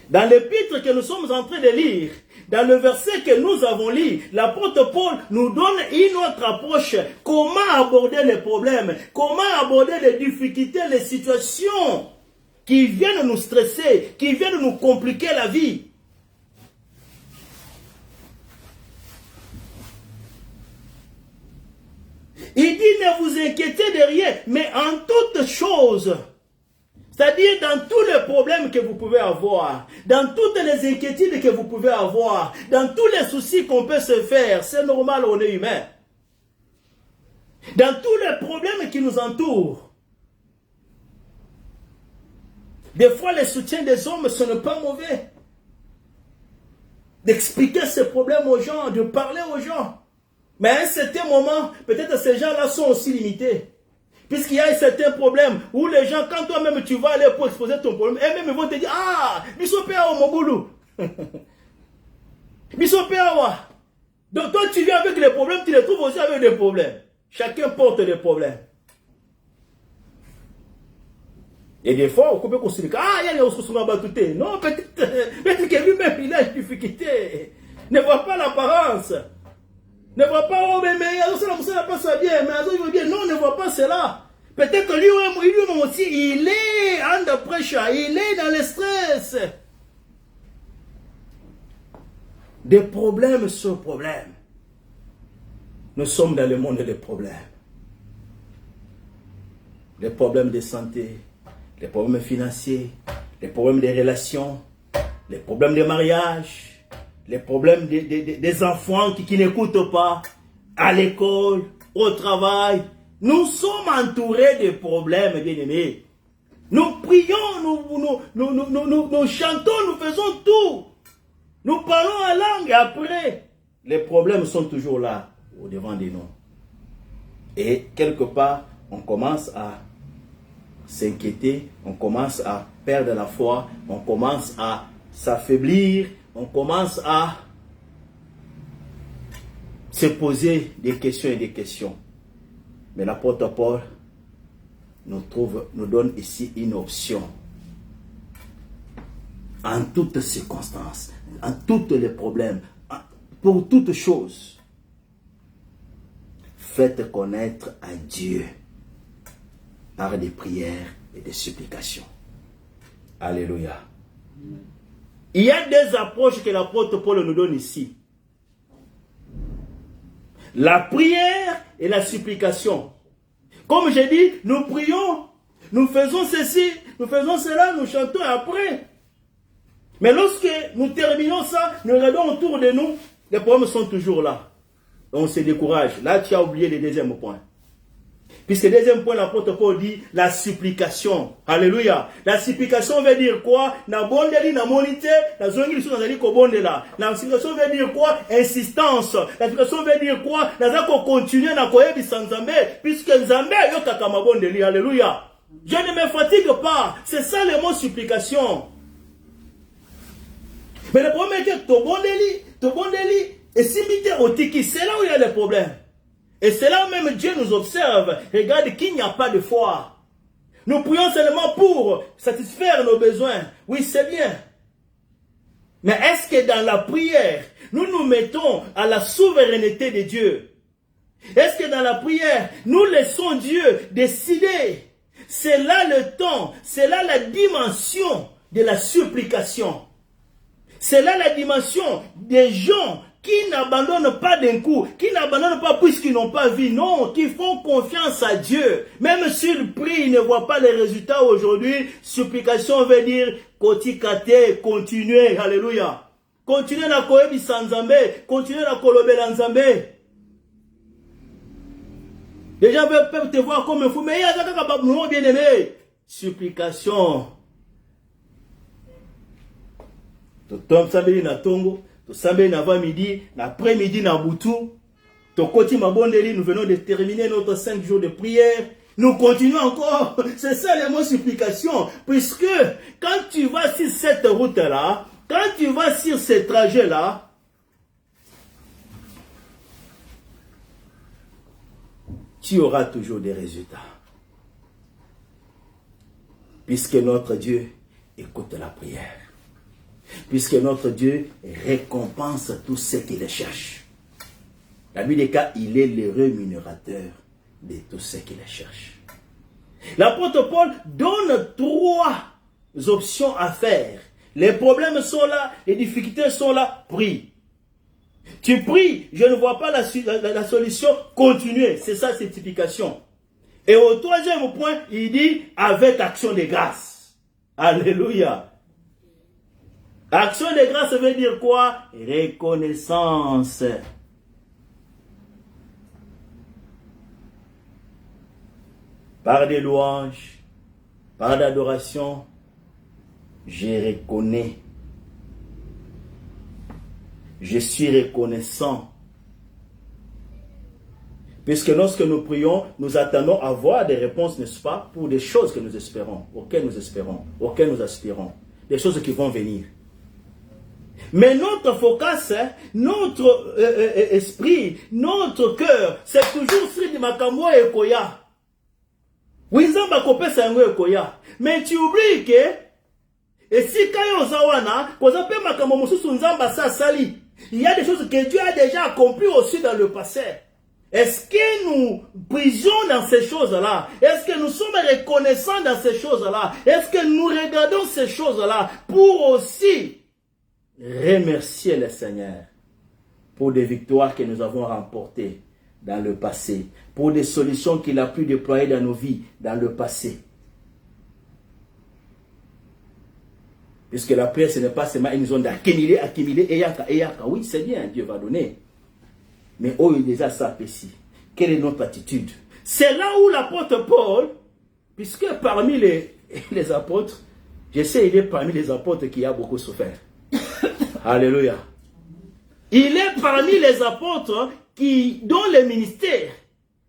Dans l'épître que nous sommes en train de lire, dans le verset que nous avons lu, l'apôtre Paul nous donne une autre approche. Comment aborder les problèmes, comment aborder les difficultés, les situations qui viennent nous stresser, qui viennent nous compliquer la vie. Il dit, ne vous inquiétez de rien, mais en toutes choses, c'est-à-dire dans tous les problèmes que vous pouvez avoir, dans toutes les inquiétudes que vous pouvez avoir, dans tous les soucis qu'on peut se faire, c'est normal, on est humain. Dans tous les problèmes qui nous entourent. Des fois, le soutien des hommes, ce n'est pas mauvais. D'expliquer ces problèmes aux gens, de parler aux gens. Mais à un certain moment, peut-être ces gens-là sont aussi limités. Puisqu'il y a un certain problème où les gens, quand toi-même tu vas aller pour exposer ton problème, eux-mêmes ils vont te dire, ah, bisopéa au mogoulou. Bisopéa wa. Donc toi tu viens avec les problèmes, tu les trouves aussi avec des problèmes. Chacun porte des problèmes. Et des fois, on peut considérer que, ah, il y a les ressources battues. Non, peut-être que lui-même il a une difficulté. Ne voit pas l'apparence. Ne voit pas, oh, mais ça n'a pas ça bien, mais il veut bien. Non, ne voit pas cela. Peut-être que lui aussi, il est under pressure, il est dans le stress. Des problèmes sur problèmes. Nous sommes dans le monde des problèmes. Les problèmes de santé, les problèmes financiers, les problèmes des relations, les problèmes de mariage, les problèmes des enfants qui n'écoutent pas, à l'école, au travail. Nous sommes entourés de problèmes, bien-aimés. Nous prions, nous chantons, nous faisons tout. Nous parlons en langue et après, les problèmes sont toujours là, au devant de nous. Et quelque part, on commence à s'inquiéter, on commence à perdre la foi, on commence à s'affaiblir, on commence à se poser des questions et des questions. Mais l'apôtre Paul nous donne ici une option. En toutes circonstances, en tous les problèmes, pour toutes choses, faites connaître à Dieu par des prières et des supplications. Alléluia. Il y a des approches que l'apôtre Paul nous donne ici. La prière et la supplication. Comme j'ai dit, nous prions, nous faisons ceci, nous faisons cela, nous chantons après. Mais lorsque nous terminons ça, nous regardons autour de nous, les problèmes sont toujours là. On se décourage. Là, tu as oublié le deuxième point. Puisque le deuxième point, l'apôtre Paul dit la supplication. Alléluia. La supplication veut dire quoi? Na bondeli, na monité, na zongi lisu nazali ko bondela. La supplication veut dire quoi? Insistance. La supplication veut dire quoi? Naza ko continuer na koyebisa Nzambe, puisque Nzambe yokaka mabondeli. Alléluia. Je ne me fatigue pas. C'est ça le mot supplication. Mais le problème est que to bondeli, et si mité otiki, c'est là où il y a des problèmes. Et c'est là même Dieu nous observe. Regarde qu'il n'y a pas de foi. Nous prions seulement pour satisfaire nos besoins. Oui, c'est bien. Mais est-ce que dans la prière, nous nous mettons à la souveraineté de Dieu? Est-ce que dans la prière, nous laissons Dieu décider? C'est là le temps, c'est là la dimension de la supplication. C'est là la dimension des gens qui n'abandonnent pas d'un coup, qui n'abandonnent pas puisqu'ils n'ont pas vu, non, qui font confiance à Dieu. Même s'ils prient, ils ne voient pas les résultats aujourd'hui. Supplication veut dire kotikate, continuer, alléluia. Continuer na koebi sanzambe, continuer na kolobela nzambe. Les gens peuvent te voir comme un fou, mais il y a des gens bien aimés. supplication. Tom sambeli na tongo, to sambeli na midi, l'après-midi na boutou. Tokoti mabondeli, nous venons de terminer notre 5 jours de prière. Nous continuons encore. C'est ça le mot supplication. Puisque quand tu vas sur cette route-là, quand tu vas sur ce trajet-là, tu auras toujours des résultats. Puisque notre Dieu écoute la prière. Puisque notre Dieu récompense tous ceux qui le cherchent. La Bible des cas, il est le rémunérateur de tous ceux qui le cherchent. L'apôtre Paul donne 3 options à faire. Les problèmes sont là, les difficultés sont là, prie. Tu pries, je ne vois pas la solution, continuez. C'est ça, c'est typification. Et au 3e point, il dit avec action de grâce. Alléluia. Action de grâce veut dire quoi? Reconnaissance. Par des louanges, par l'adoration, je reconnais. Je suis reconnaissant. Puisque lorsque nous prions, nous attendons à voir des réponses, n'est-ce pas, pour des choses que nous espérons, auxquelles nous aspirons, des choses qui vont venir. Mais notre focus, notre esprit, notre cœur, c'est toujours sur du makambo et koya. Wizamba kopesa yango ekoya. Mais tu oublies que et si kayo zawana, koza pe makambo mususu nzamba sa sali. Il y a des choses que Dieu a déjà accomplies aussi dans le passé. Est-ce que nous prions dans ces choses-là? Est-ce que nous sommes reconnaissants dans ces choses-là? Est-ce que nous regardons ces choses-là pour aussi remercier le Seigneur pour des victoires que nous avons remportées dans le passé, pour des solutions qu'il a pu déployer dans nos vies dans le passé? Puisque la prière, ce n'est pas seulement une zone d'accumuler, eyaka. Oui, c'est bien, Dieu va donner. Mais oh, il est déjà ça ici. Quelle est notre attitude? C'est là où l'apôtre Paul, puisque parmi les apôtres, je sais, il est parmi les apôtres qui a beaucoup souffert. Alléluia. Il est parmi les apôtres dont le ministère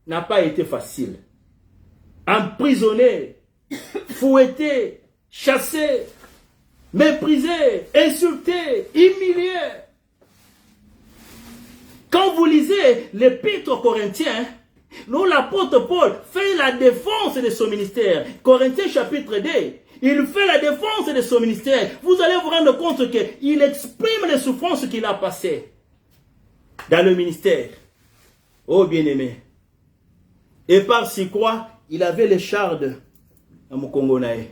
n'a pas été facile. Emprisonné, fouetté, chassé, méprisé, insulté, humilié. Quand vous lisez l'épître aux Corinthiens, nous l'apôtre Paul fait la défense de son ministère. Corinthiens chapitre 2, il fait la défense de son ministère. Vous allez vous rendre compte qu'il exprime les souffrances qu'il a passées dans le ministère. Oh bien-aimé. Et par-ci quoi, il avait les chardes à Mukongonae.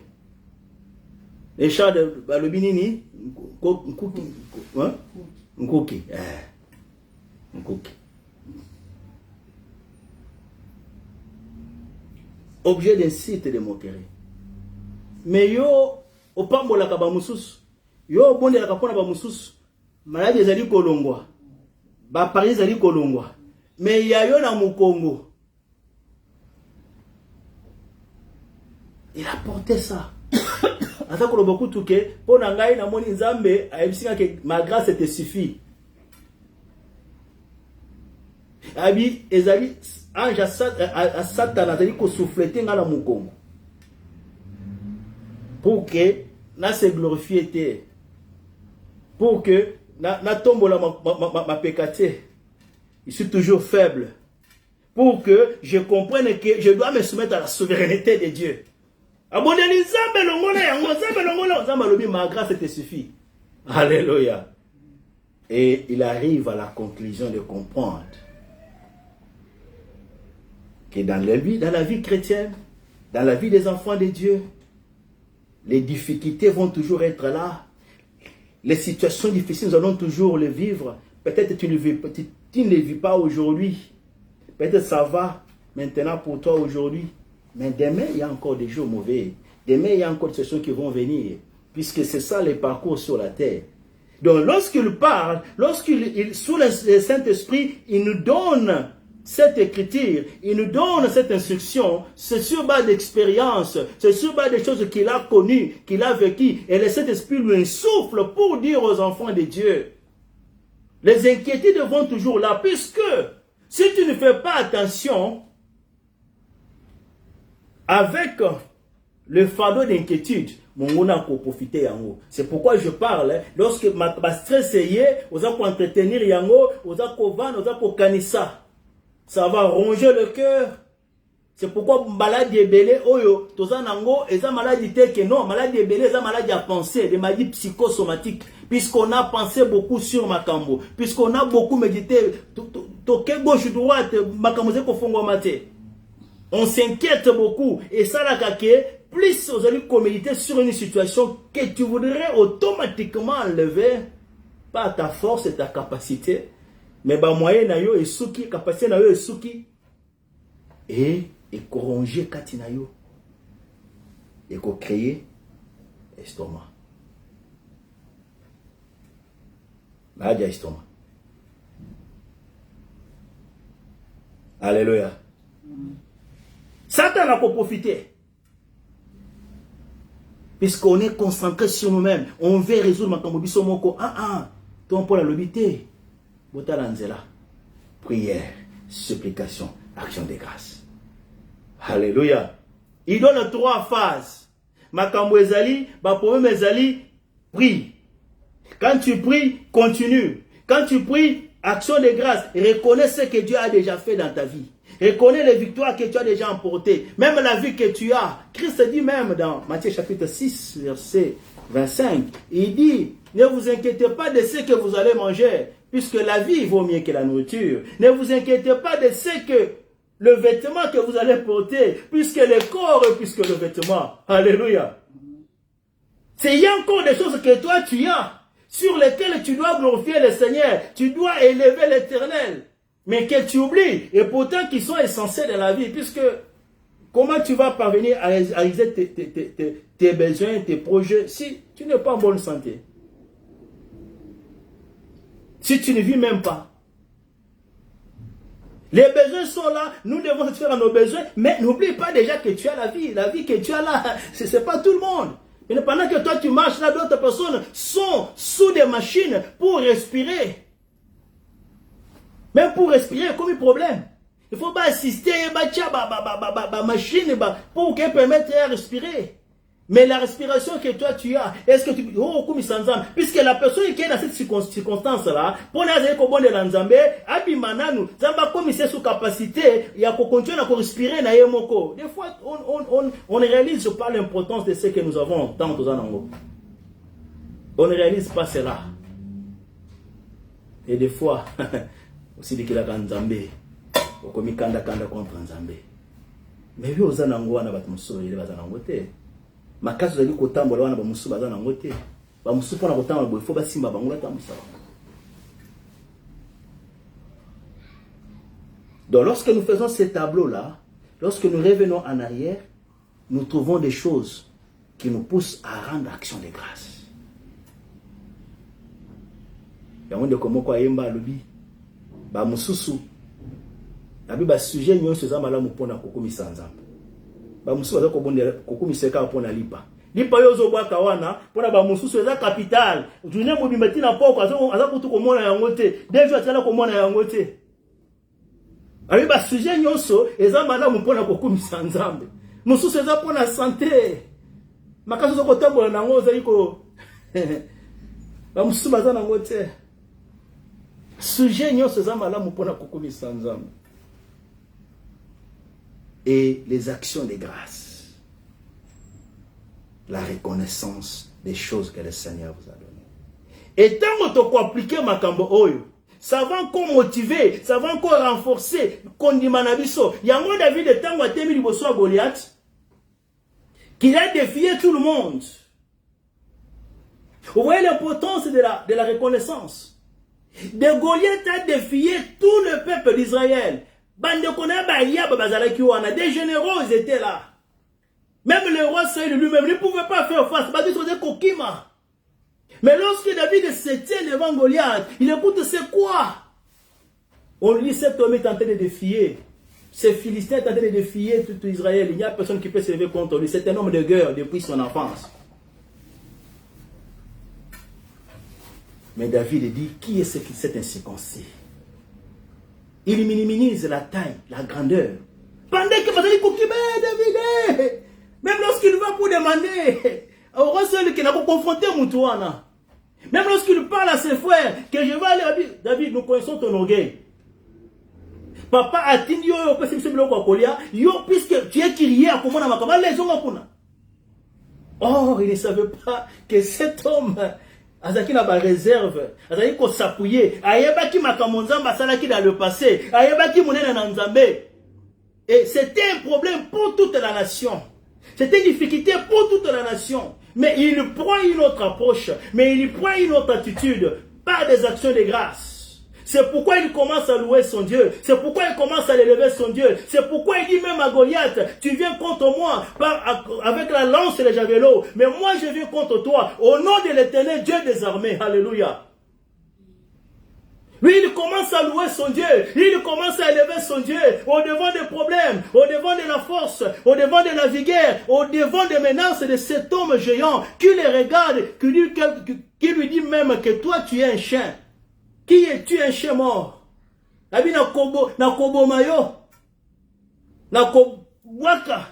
Les chardes, le binini, Nkuki. Objet d'insulte et de moquerie. Mais yo, au pambola kaba mususu, yo bonde la kapona ba mususu, maladi ezali kolongwa, ba pari ezali kolongwa, mais ya yo na Mukongo. Il a porté ça. Ata ko beaucoup touké, pour ngai na moni nzambe, ayebisinga ke ma grâce te suffit. Abi ezali ange a Satan azali ko souffleter nga na Mukongo. Pour que na se glorifier, pour que na tombola ma pécaté, je suis toujours faible, pour que je comprenne que je dois me soumettre à la souveraineté de Dieu. Abonnez-vous, ma grâce te suffit. Alléluia. Et il arrive à la conclusion de comprendre que dans la vie chrétienne, dans la vie des enfants de Dieu, les difficultés vont toujours être là. Les situations difficiles, nous allons toujours les vivre. Peut-être tu ne les vis pas aujourd'hui. Peut-être ça va maintenant pour toi aujourd'hui. Mais demain, il y a encore des jours mauvais. Demain, il y a encore des situations qui vont venir. Puisque c'est ça les parcours sur la terre. Donc lorsqu'il parle, sous le Saint-Esprit, il nous donne cette écriture, il nous donne cette instruction, c'est sur base d'expérience, c'est sur base des choses qu'il a connues, qu'il a vécues, et le Saint-Esprit lui insouffle pour dire aux enfants de Dieu. Les inquiétudes vont toujours là, puisque si tu ne fais pas attention, avec le fardeau d'inquiétude, mon a profiter yango. C'est pourquoi je parle, lorsque ma stress est, vous allez entretenir yango, vous allez vendre, vous allez kanisa. Ça va ronger le cœur. C'est pourquoi maladie est belée, oyo, tozanango, et ça maladie telle que non, maladie est belée, ça maladie à penser, des maladies psychosomatiques, puisqu'on a pensé beaucoup sur Makambo, puisqu'on a beaucoup médité, toqué gauche droite, Makambo c'est qu'on maté. On s'inquiète beaucoup, et ça la kake, plus vous allez méditer sur une situation que tu voudrais automatiquement enlever, pas ta force et ta capacité, mais ba moyen na yo esuki capacité na yo esuki et corronger kati na yo et ko créer estomac maladie estomac. Alléluia. Satan a pour profiter puisqu'on est concentré sur nous-mêmes, on veut résoudre makambo biso moko ton pour la lobité. Prière, supplication, action de grâce. Alléluia. Il donne 3 phases. Makambo ezali, ba problème ezali, prie. Quand tu pries, continue. Quand tu pries, action de grâce. Reconnais ce que Dieu a déjà fait dans ta vie. Reconnais les victoires que tu as déjà emportées. Même la vie que tu as. Christ dit même dans Matthieu chapitre 6, verset 25. Il dit, ne vous inquiétez pas de ce que vous allez manger, puisque la vie vaut mieux que la nourriture. Ne vous inquiétez pas de ce que le vêtement que vous allez porter, puisque le corps est plus que le vêtement. Alléluia. Il y a encore des choses que toi tu as, sur lesquelles tu dois glorifier le Seigneur. Tu dois élever l'Éternel. Mais que tu oublies, et pourtant qui sont essentiels dans la vie, puisque comment tu vas parvenir à réaliser tes besoins, tes projets, si tu n'es pas en bonne santé? Si tu ne vis même pas. Les besoins sont là, nous devons faire nos besoins, mais n'oublie pas déjà que tu as la vie que tu as là, ce n'est pas tout le monde. Et pendant que toi tu marches là, d'autres personnes sont sous des machines pour respirer. Même pour respirer, comme un problème. Il faut pas assister à machine pour qu'elle permette de respirer. Mais la respiration que toi tu as, est-ce que tu... Oh, comme ça, puisque la personne qui est dans cette circonstance-là, pour la zéro bon de l'anzambe, abimananu, zamba comme c'est sous capacité, il y a pour continuer à respirer na yemoko. Des fois, on ne réalise pas l'importance de ce que nous avons dans tous anango. On ne réalise pas cela. Et des fois, aussi dit qu'il a nzambe, okomi kanda contre nzambe. Mais oui, aux anango na batmuso, il va zanango te. Makazo zali kotambola wana ba musu baza na ngote ba musu pona kotambola bo ifo basimba bango batambusa. Donc lorsque nous faisons ce tableau là, lorsque nous revenons en arrière, nous trouvons des choses qui nous poussent à rendre action de grâce. Yango comme quoi yemba lobi ba mususu abi ba sujet nyonso za malamu pona kokomisa nzambe. Ba musu baza kobondela kokumiseka pona lipa yozo bwaka wana pona ba mususu eza capital journée mobimeti na poko aza kutu komona yango te dejo atala komona yango te abi ba sujet nyonso eza malamu pona kokumisa nzambe mususu eza pona santé makazo zo kotambola nango za iko ba mususu baza nango te sujet nyonso eza malamu pona kokumisa nzambe. Et les actions de grâce. La reconnaissance des choses que le Seigneur vous a données. Et tant que tu appliques makambo oyo, ça va encore motiver, ça va encore renforcer kondimanabiso. Il y a un David de temps où Temi liboso à Goliath, qu'il a défié tout le monde. Vous voyez l'importance de la reconnaissance. De Goliath a défié tout le peuple d'Israël. Des généraux étaient là. Même le roi Saül lui-même ne pouvait pas faire face. Mais lorsque David se tient devant Goliath, il écoute c'est quoi? On lui dit, cet homme est en train de défier. Ces Philistins est en train de défier tout Israël. Il n'y a personne qui peut se lever contre lui. C'est un homme de guerre depuis son enfance. Mais David dit, qui est ce qui s'est incirconcis? Il minimise la taille, la grandeur. Pendant que David, même lorsqu'il va pour demander au roi seul qui n'a pas confronté Moutouana, même lorsqu'il parle à ses frères, que je vais aller à David, nous connaissons ton orgueil. Papa a dit, puisque tu es crié à comment oh, il ne savait pas que cet homme, Azaki n'a pas réserve, Azaki ko s'appuyer, Ayebaki makamonzamba salaki dans le passé, Ayebaki monena nanzambe. Et c'était un problème pour toute la nation. C'était une difficulté pour toute la nation. Mais il prend une autre approche, mais il prend une autre attitude, pas des actions de grâce. C'est pourquoi il commence à louer son Dieu. C'est pourquoi il commence à élever son Dieu. C'est pourquoi il dit même à Goliath, tu viens contre moi avec la lance et le javelot. Mais moi je viens contre toi au nom de l'Éternel Dieu des armées. Alléluia. Lui, il commence à louer son Dieu. Il commence à élever son Dieu au devant des problèmes, au devant de la force, au devant de la vigueur, au devant des menaces de cet homme géant qui le regarde, qui lui dit même que toi tu es un chien. Qui es-tu, un chien mort? Nabi na kobo mayo, na kobwaka,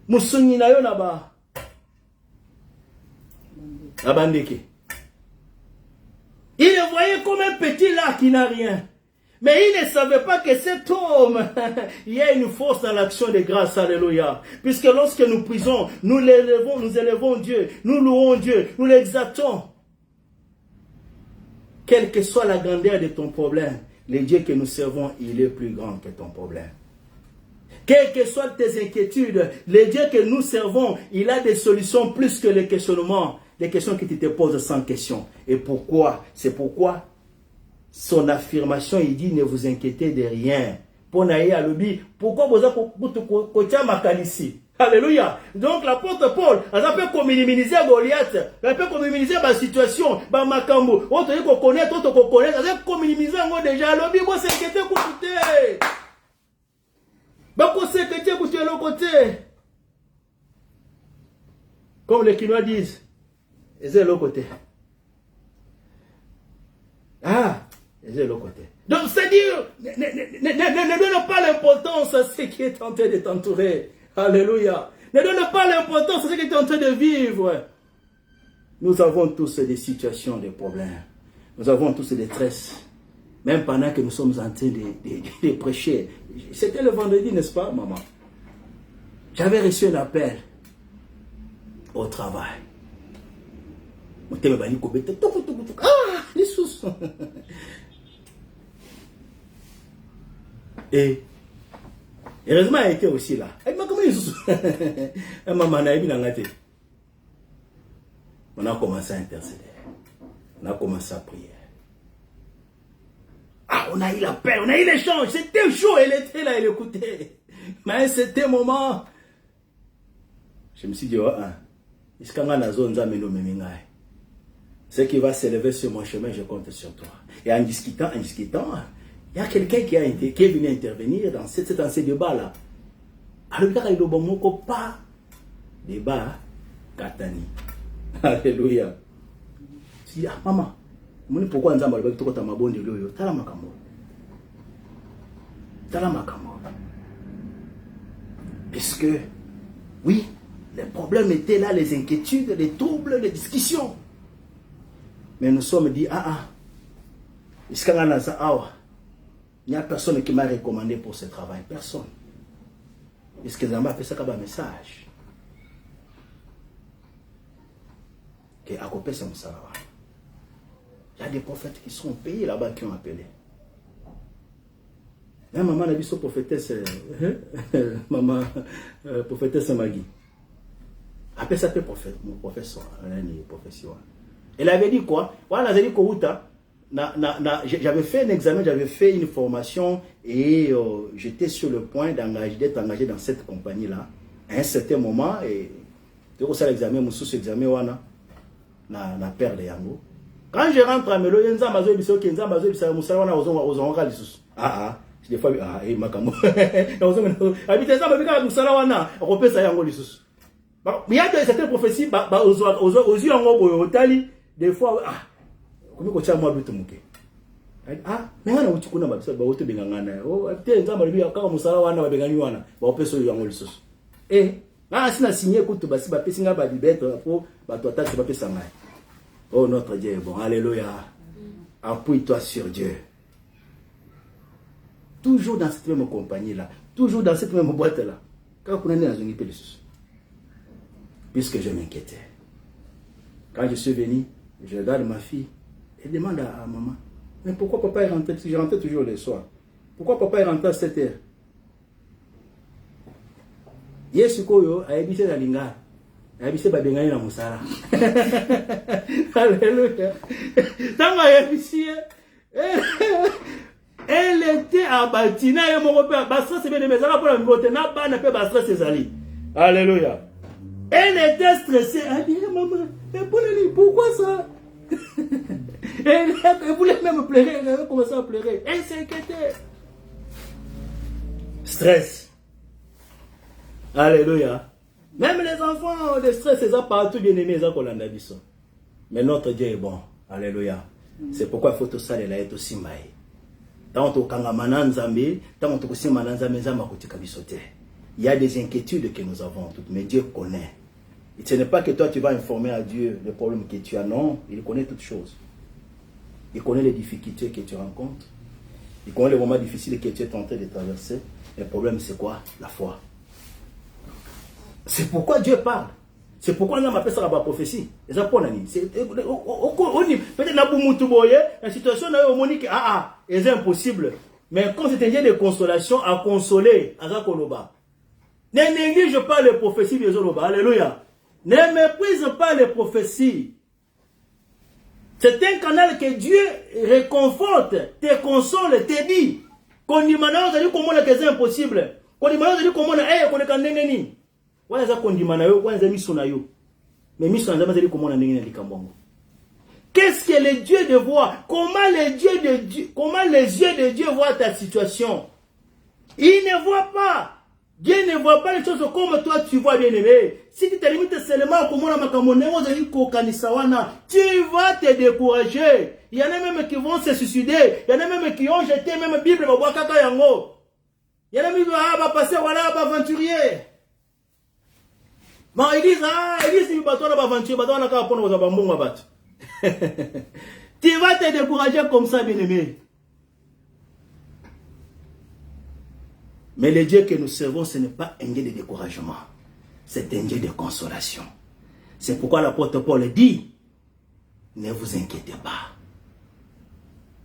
musunyi na yo na ba, abandeke. Il le voyait comme un petit là qui n'a rien. Mais il ne savait pas que cet homme, il y a une force dans l'action de grâce, alléluia. Puisque lorsque nous prions, nous élevons Dieu, nous louons Dieu, nous l'exaltons. Quelle que soit la grandeur de ton problème, le Dieu que nous servons, il est plus grand que ton problème. Quelles que soient tes inquiétudes, le Dieu que nous servons, il a des solutions plus que les questionnements, des questions que tu te poses sans question. Et pourquoi? C'est pourquoi son affirmation, il dit, ne vous inquiétez de rien. Pourquoi vous avez ici? Alléluia. Donc l'apôtre Paul, il peut minimiser Goliath, il peut minimiser la situation, ma makambo, autre qu'on connaît, autre qu'on connaît, il peut minimiser déjà. Le Bible s'inquiète pour tout. Beaucoup s'inquiète pour tout l'autre côté. Comme les Quinois disent, c'est l'autre côté. Ah, c'est l'autre côté. Donc c'est-à-dire, ne donne pas l'importance à ce qui est en train de t'entourer. Alléluia. Ne donne pas l'importance à ce que tu es en train de vivre. Nous avons tous des situations, des problèmes. Nous avons tous des détresses. Même pendant que nous sommes en train de prêcher. C'était le vendredi, n'est-ce pas, maman? J'avais reçu un appel au travail. Ah, les sous. Et heureusement, elle était aussi là. Elle m'a comment on a commencé à intercéder. On a commencé à prier. Ah, on a eu l'appel, on a eu l'échange. C'était chaud, elle était là, elle écoutait. Mais c'était un moment. Je me suis dit, ce qui va s'élever sur mon chemin, je compte sur toi. Et en discutant, il y a quelqu'un qui est venu intervenir dans ces débats-là. Alors, il y a pas débat, Katani. Alléluia. Je dis, ah, maman, pourquoi nous avons dit que tu as bon de l'eau? Tu as la makambo. Puisque, oui, les problèmes étaient là, les inquiétudes, les troubles, les discussions. Mais nous sommes dit, il n'y a personne qui m'a recommandé pour ce travail. Personne. Est-ce que Zamba a fait ça comme un message? Il y a des prophètes qui sont payés là-bas qui ont appelé. La maman a dit son prophétesse, maman, prophétesse Magui. Après ça, mon professeur, elle avait dit quoi? Voilà, elle avait dit j'avais fait un examen, j'avais fait une formation et j'étais sur le point d'être engagé dans cette compagnie-là. À un certain moment, et tu sais l'examen, mon sous-examen, na père de Yango. Quand je rentre à Melo, yenza mazo biso kenza mazo bisa musala wana ozonga kali susu. Des fois makambo. Habite ça babika musala wana opesa yango lisusu. Il y a certaines prophéties aux yeux en haut otali des fois comme ko cha mwa bitu muke. Mais on a uti kuna babisa ba oto bengangana. Te nzamba libi akaka musala wana babengani wana ba opesa yango lisusu. Sina signé kutu basi ba pesinga ba libete pour ba to attaque ba pesa ngai. Oh, notre Dieu est bon. Alléluia. Appuie-toi sur Dieu. Toujours dans cette même compagnie-là. Toujours dans cette même boîte-là. Quand on est dans une épée, puisque je m'inquiétais. Quand je suis venu, je regarde ma fille et demande à maman, mais pourquoi papa est rentré? Parce que je rentrais toujours le soir. Pourquoi papa est rentré à 7 heures? Yesu koyo a ébissé la linga. Yabise babengani na musala. Alléluia. Tanga yabisi. Elle était abattue na ye moko pe ba stress be de mezala pour la ngote na ba na pe ba stress ezali. Alléluia. Elle était stressée. Elle dit maman, pourquoi ça? Elle voulait même pleurer, elle avait commencé à pleurer. Elle s'inquiétait. Stress. Alléluia. Même les enfants, le stress, c'est ça partout bien aimé, ça qu'on a dit. Mais notre Dieu est bon. Alléluia. C'est pourquoi il faut tout ça, il a été aussi maï. Tant que il y a des inquiétudes que nous avons toutes, mais Dieu connaît. Et ce n'est pas que toi tu vas informer à Dieu le problème que tu as, non, il connaît toutes choses. Il connaît les difficultés que tu rencontres. Il connaît les moments difficiles que tu es en train de traverser. Le problème c'est quoi? La foi. C'est pourquoi Dieu parle. C'est pourquoi on appelle ça la prophétie. Peut-être la situation est impossible. Mais quand c'est un Dieu de consolation, à consoler, à Zakoloba. Ne néglige pas les prophéties de Zoloba. Alléluia. Ne méprise pas les prophéties. C'est un canal que Dieu réconforte, te console, te dit. Qu'on dit maintenant, on dit comment c'est impossible. Qu'on dit maintenant, on dit comment on est. Mais qu'est-ce que les dieux de voir? Comment les yeux de Dieu voient ta situation? Ils ne voient pas. Dieu ne voit pas les choses comme toi tu vois, bien aimé. Si tu te limites seulement comme tu vas te décourager. Il y en a même qui vont se suicider. Il y en a même qui ont jeté même Bible. Il y en a même qui vont passer voilà, aventurier. Mais ils disent, tu vas te décourager comme ça, bien aimé. Mais le Dieu que nous servons, ce n'est pas un Dieu de découragement. C'est un Dieu de consolation. C'est pourquoi l'apôtre Paul dit, ne vous inquiétez pas.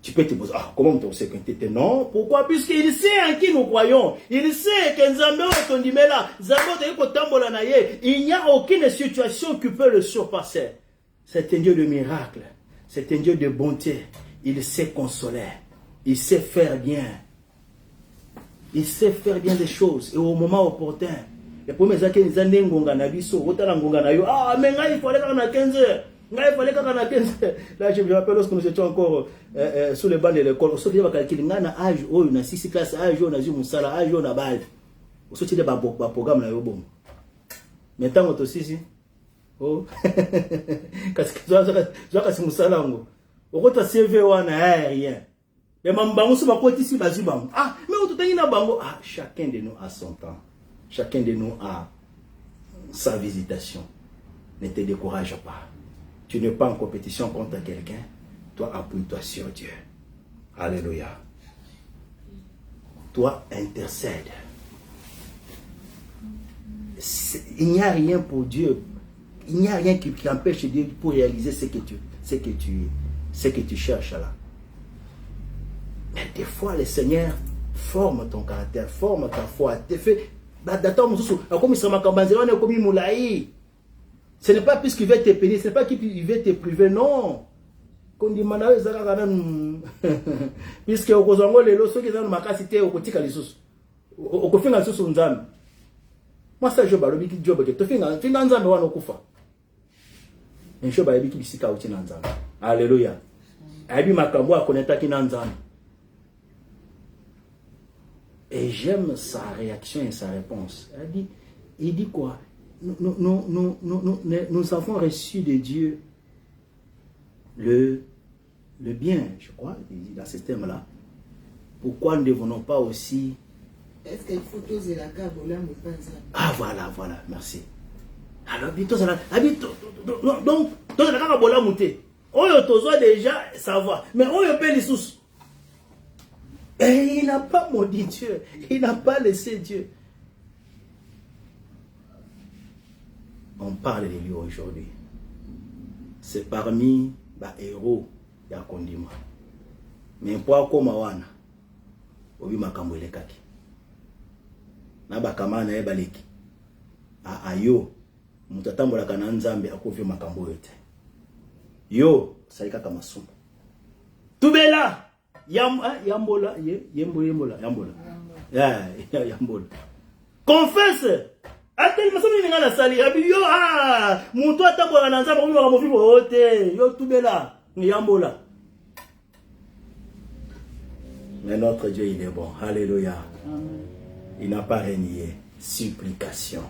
Tu peux te poser, comment tu sais que non? Pourquoi? Puisqu'il sait en qui nous croyons. Il sait que il n'y a aucune situation qui peut le surpasser. C'est un Dieu de miracles. C'est un Dieu de bonté. Il sait consoler. Il sait faire bien. Il sait faire bien des choses. Et au moment opportun. Les premiers années, ils ont dit, mais il faut aller à 15 heures. Là, je me rappelle lorsque nous étions encore sous les bancs de l'école. On se dit qu'il y a un âge, on a 6 classes, âge, on a un salaire, âge, on a balle. On se dit qu'il y a un programme. Maintenant, on aussi, si. Oh, parce que tu as un salaire. On a un CV, on n'a rien. Mais on se dit ici, mais on a chacun de nous a son temps. Chacun de nous a sa visitation. Ne te décourage pas. Tu n'es pas en compétition contre quelqu'un. Toi, appuie-toi sur Dieu. Alléluia. Toi, intercède. Il n'y a rien pour Dieu. Il n'y a rien qui empêche Dieu pour réaliser ce que tu cherches là. Mais des fois, le Seigneur forme ton caractère, forme ta foi. Te fait. Ce n'est pas puisqu'il veut te périr, ce n'est pas qu'il veut te priver, non. Puisque au Kozango, les lois qui sont dans ma capacité, au côté de l'Issus. Au côté de l'Issus, moi, ça, je vais job. Tu fais un job, tu fais un job. Un job, tu fais un job. Alléluia. Abi makambo akoneta ki na nzambe. Et j'aime sa réaction et sa réponse. Il dit quoi? Nous avons reçu de Dieu le bien, je crois, dans ce thème-là. Pourquoi ne devons pas aussi... Est-ce qu'il faut oser la cave ou la mouton? Ah, voilà, merci. Alors, donc, la cave ou la mouton. On y déjà, ça va. Mais on y peut les sous. Et il n'a pas maudit Dieu. Il n'a pas laissé Dieu. On parle de lui aujourd'hui. C'est parmi les héros de la Kondima. Mais pour comme wana, obi makambo elekaki. Na bakama na ebaleki. Ayo, mutatambola kana nzambe akofi makambo yote. Yo, salika kama sumu. Tubela, yambola. Yambola. Confesse. Atel masomi ninga na sali. Yo muntu atambola na nzambe obi makambo fibo yote. Yo tubela, yambola. Mais notre Dieu, il est bon. Alléluia. Amen. Il n'a pas renié. Supplication.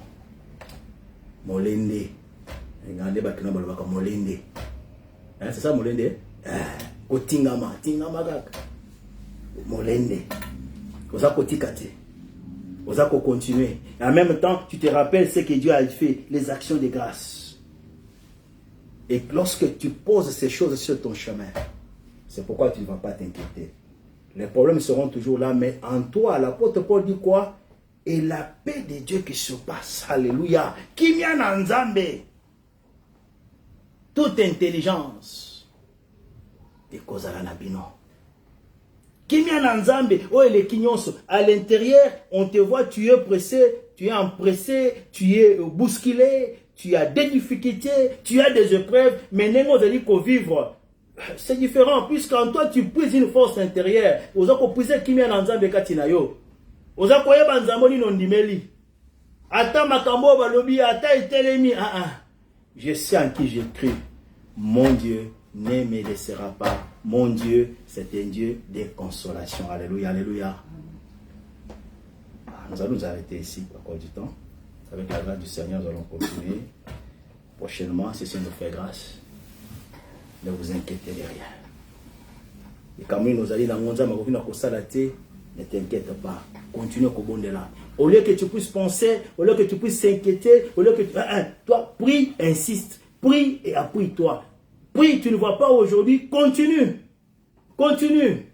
Molende. Regardez, molende. C'est ça, molende? Kotingama. Tingama kaka. Molende. Osa kotikate. Osa ko continuer. Et en même temps, tu te rappelles ce que Dieu a fait, les actions de grâce. Et lorsque tu poses ces choses sur ton chemin, c'est pourquoi tu ne vas pas t'inquiéter. Les problèmes seront toujours là, mais en toi, l'apôtre Paul dit quoi? Et la paix de Dieu qui surpasse, alléluia, qui vient en Nzambe, toute intelligence, et cause à la nabino. Qui vient en Nzambe, oh, les quignons, à l'intérieur, on te voit, tu es pressé, tu es empressé, tu es bousculé, tu as des difficultés, tu as des épreuves, mais nous allons qu'on vivre. C'est différent, puisqu'en toi tu puises une force intérieure. Ozako puiser kimia na nzambe kati na yo. Ozako yeba nzambo ni ndimeli. Ata makambo balobi ata etelemi. Je sais en qui j'ai cru. Mon Dieu ne me laissera pas. Mon Dieu, c'est un Dieu de consolation. Alléluia, alléluia. Nous allons nous arrêter ici à cause du temps. Avec la grâce du Seigneur, nous allons continuer. Prochainement, si c'est nous fait grâce. Ne vous inquiétez de rien. Et quand nous allons dans le monde, ne t'inquiète pas. Continue au bon de là. Au lieu que tu puisses penser, au lieu que tu puisses s'inquiéter, au lieu que tu... toi, prie, insiste. Prie et appuie-toi. Prie, tu ne vois pas aujourd'hui. Continue. Continue.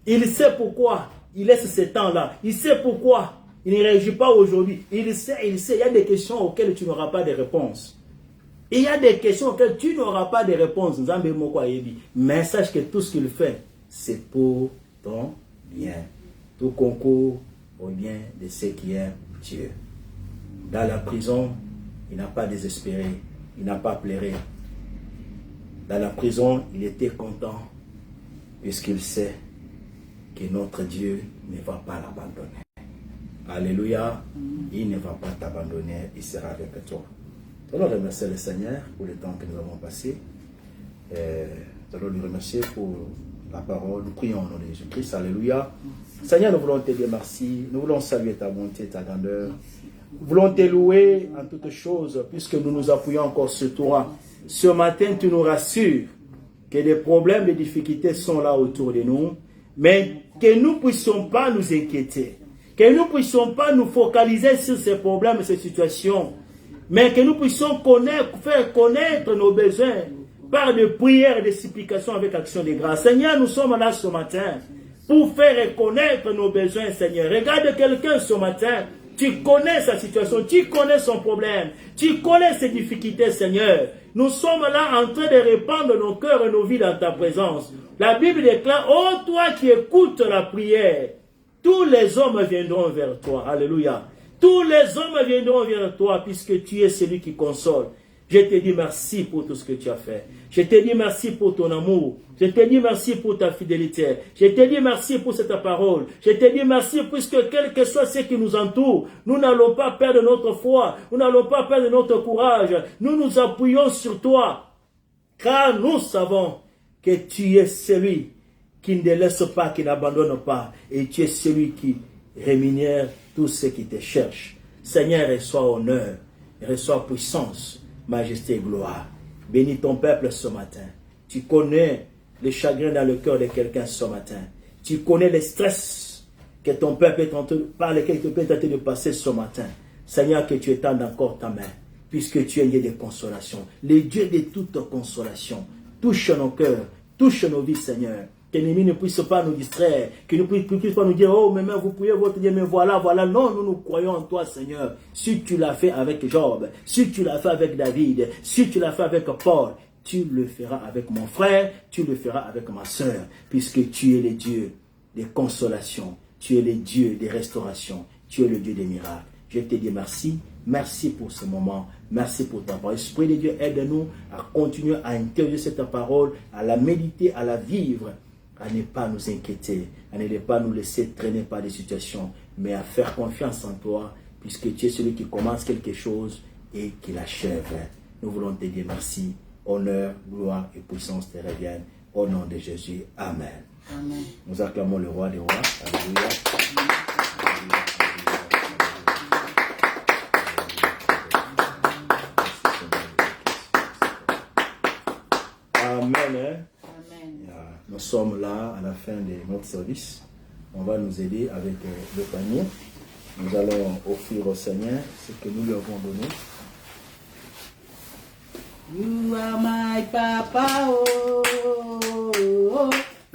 Il sait pourquoi il laisse ce temps-là. Il sait pourquoi il ne réagit pas aujourd'hui. Il sait. Il y a des questions auxquelles tu n'auras pas de réponse. Il y a des questions auxquelles tu n'auras pas de réponse. Mais sache que tout ce qu'il fait, c'est pour ton bien. Tout concourt au bien de ceux qui aiment Dieu. Dans la prison, il n'a pas désespéré. Il n'a pas pleuré. Dans la prison, il était content. Puisqu'il sait que notre Dieu ne va pas l'abandonner. Alléluia. Il ne va pas t'abandonner. Il sera avec toi. Nous allons remercier le Seigneur pour le temps que nous avons passé. Nous allons lui remercier pour la parole. Nous prions au nom de Jésus-Christ. Alléluia. Seigneur, nous voulons te dire merci. Nous voulons saluer ta bonté, ta grandeur. Nous voulons te louer en toutes choses, puisque nous nous appuyons encore sur toi. Ce matin, tu nous rassures que des problèmes, des difficultés sont là autour de nous, mais que nous ne puissions pas nous inquiéter, que nous ne puissions pas nous focaliser sur ces problèmes, ces situations, mais que nous puissions faire connaître nos besoins par des prières et des supplications avec action de grâce. Seigneur, nous sommes là ce matin pour faire connaître nos besoins, Seigneur. Regarde quelqu'un ce matin, tu connais sa situation, tu connais son problème, tu connais ses difficultés, Seigneur. Nous sommes là en train de répandre nos cœurs et nos vies dans ta présence. La Bible déclare, ô toi qui écoutes la prière, tous les hommes viendront vers toi. Alléluia. Tous les hommes viendront vers toi puisque tu es celui qui console. Je te dis merci pour tout ce que tu as fait. Je te dis merci pour ton amour. Je te dis merci pour ta fidélité. Je te dis merci pour cette parole. Je te dis merci puisque quel que soit ce qui nous entoure, nous n'allons pas perdre notre foi. Nous n'allons pas perdre notre courage. Nous nous appuyons sur toi. car nous savons que tu es celui qui ne délaisse pas, qui n'abandonne pas, et tu es celui qui rémunère tous ceux qui te cherchent. Seigneur, reçois honneur, reçois puissance, majesté et gloire. Bénis ton peuple ce matin. Tu connais le chagrin dans le cœur de quelqu'un ce matin. Tu connais le stress que ton peuple par lequel ton peuple est en train de passer ce matin. Seigneur, que tu étendes encore ta main, puisque tu es Dieu de consolation, le Dieu de toute consolation. Touche nos cœurs, touche nos vies, Seigneur. Que l'ennemi ne puisse pas nous distraire, que ne puisse pas nous dire, oh, mais vous priez votre Dieu, mais voilà. Non, nous croyons en toi, Seigneur. Si tu l'as fait avec Job, si tu l'as fait avec David, si tu l'as fait avec Paul, tu le feras avec mon frère, tu le feras avec ma soeur, puisque tu es le Dieu des consolations, tu es le Dieu des restaurations, tu es le Dieu des miracles. Je te dis merci. Merci pour ce moment. Merci pour ta parole. Esprit de Dieu, aide-nous à continuer à intérioriser cette parole, à la méditer, à la vivre, à ne pas nous inquiéter, à ne pas nous laisser traîner par des situations, mais à faire confiance en toi, puisque tu es celui qui commence quelque chose et qui l'achève. Nous voulons te dire merci. Honneur, gloire et puissance te reviennent. Au nom de Jésus. Amen. Amen. Nous acclamons le roi des rois. Alléluia. Amen. Amen. Nous sommes là à la fin de notre service. On va nous aider avec le panier. Nous allons offrir au Seigneur ce que nous lui avons donné. You are my papa, oh.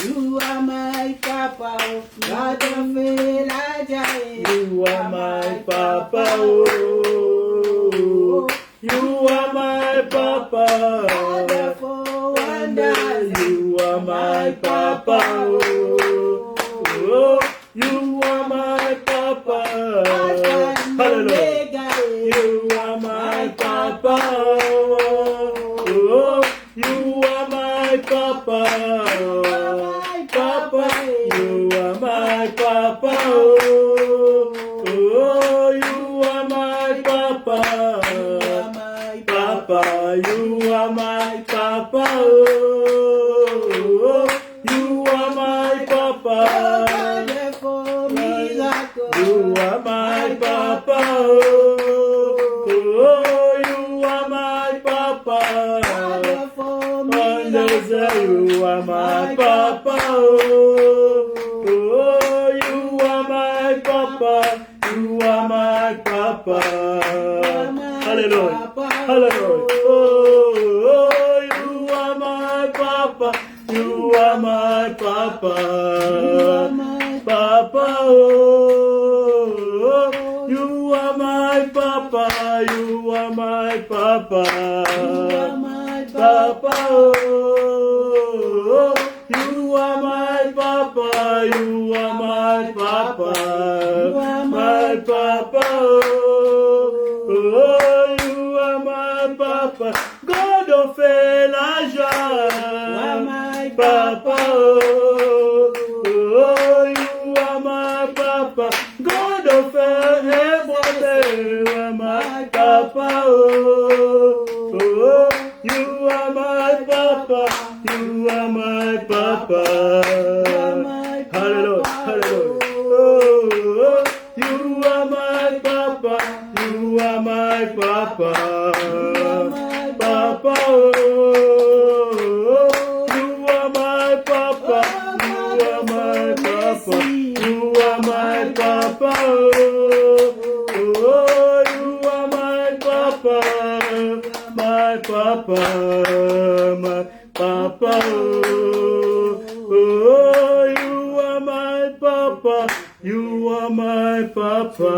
You are my papa, oh. God of Elijah. You are my papa, oh. You are my papa. Wonderful wonders. You are my papa, oh. You are my papa. Hallelujah. You are my papa, oh. You are my papa, papa. You are my papa, oh. You are my papa, papa. You are my papa, oh. You are my papa. You are my papa, oh, you are my papa, wonders, you are my papa, oh, you are my papa, you are my papa, hallelujah, hallelujah, oh, you are my papa, you are my papa, papa, oh, you are my papa, you are my papa, papa, oh, you are my papa, you are my papa, my papa, oh, you are my papa, God of Elijah, papa, oh, you are my papa, God of everything, my papa, oh, you are my papa, you are my papa, hallelujah, hallelujah, oh, you are my papa, you are my papa, papa, oh, you are my papa, you are my papa, you are my papa, oh, you are my papa, my papa, my papa, oh, you are my papa, you are my papa,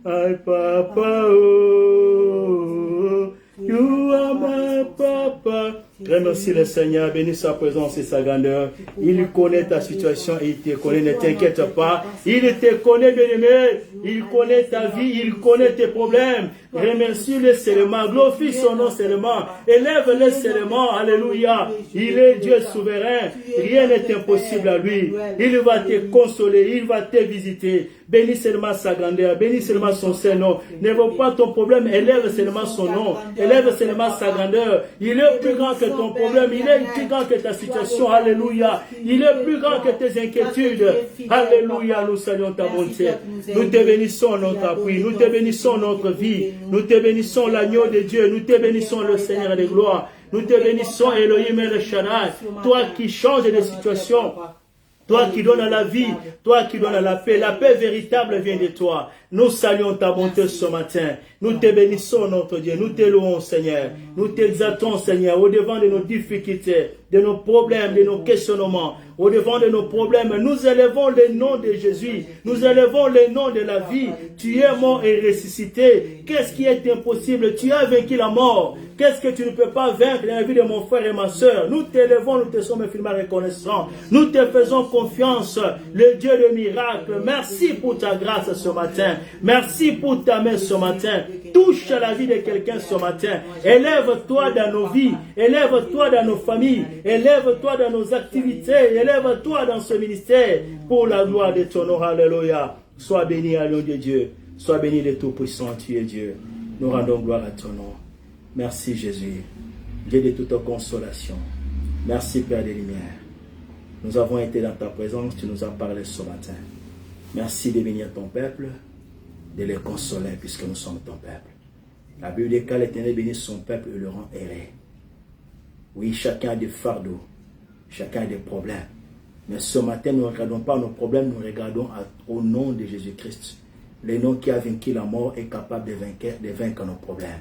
my papa, oh, you are my papa, Remercie le Seigneur, bénis sa présence et sa grandeur. Il connaît ta situation et il te connaît, ne t'inquiète pas. Il te connaît, bien-aimé. Il connaît ta vie, il connaît tes problèmes. Remercie-le seulement, glorifie son nom seulement. Élève-le seulement, alléluia. Il est Dieu souverain. Rien n'est impossible à lui. Il va te consoler, il va te visiter. Bénis seulement sa grandeur, bénis seulement son Saint-Nom. N'évoque pas ton problème, élève seulement son nom. Élève seulement sa grandeur. Il est plus grand que ton problème, il est plus grand que ta situation. Alléluia. Il est plus grand que tes inquiétudes. Alléluia, nous saluons ta bonté. Nous te bénissons notre appui, nous te bénissons notre vie. Nous te bénissons l'agneau de Dieu, nous te bénissons le Seigneur des gloires. Nous te bénissons Elohim et le Shaddai. Toi qui changes de situation. Toi qui donnes la vie, toi qui donnes la paix véritable vient de toi. Nous saluons ta bonté ce matin. Nous te bénissons, notre Dieu. Nous te louons, Seigneur. Nous t'exaltons, Seigneur, au devant de nos difficultés, de nos problèmes, de nos questionnements. Au devant de nos problèmes, nous élevons le nom de Jésus. Nous élevons le nom de la vie. Tu es mort et ressuscité. Qu'est-ce qui est impossible? Tu as vaincu la mort. Qu'est-ce que tu ne peux pas vaincre dans la vie de mon frère et ma soeur? Nous t'élevons, nous te sommes infiniment reconnaissants. Nous te faisons confiance, le Dieu de miracles. Merci pour ta grâce ce matin. Merci pour ta main ce matin. Touche la vie de quelqu'un ce matin. Élève-toi dans nos vies. Élève-toi dans nos familles. Élève-toi dans nos activités. Élève-toi dans ce ministère pour la gloire de ton nom. Alléluia. Sois béni, Alléluia de Dieu. Sois béni le Tout-Puissant, tu es Dieu. Nous rendons gloire à ton nom. Merci Jésus, Dieu de toute consolation. Merci Père des Lumières. Nous avons été dans ta présence, tu nous as parlé ce matin. Merci de bénir ton peuple, de les consoler puisque nous sommes ton peuple. La Bible dit qu'à l'Éternel bénit son peuple et le rend erré. Oui, chacun a des fardeaux, chacun a des problèmes. Mais ce matin, nous ne regardons pas nos problèmes, nous regardons au nom de Jésus-Christ. Le nom qui a vaincu la mort est capable de vaincre nos problèmes.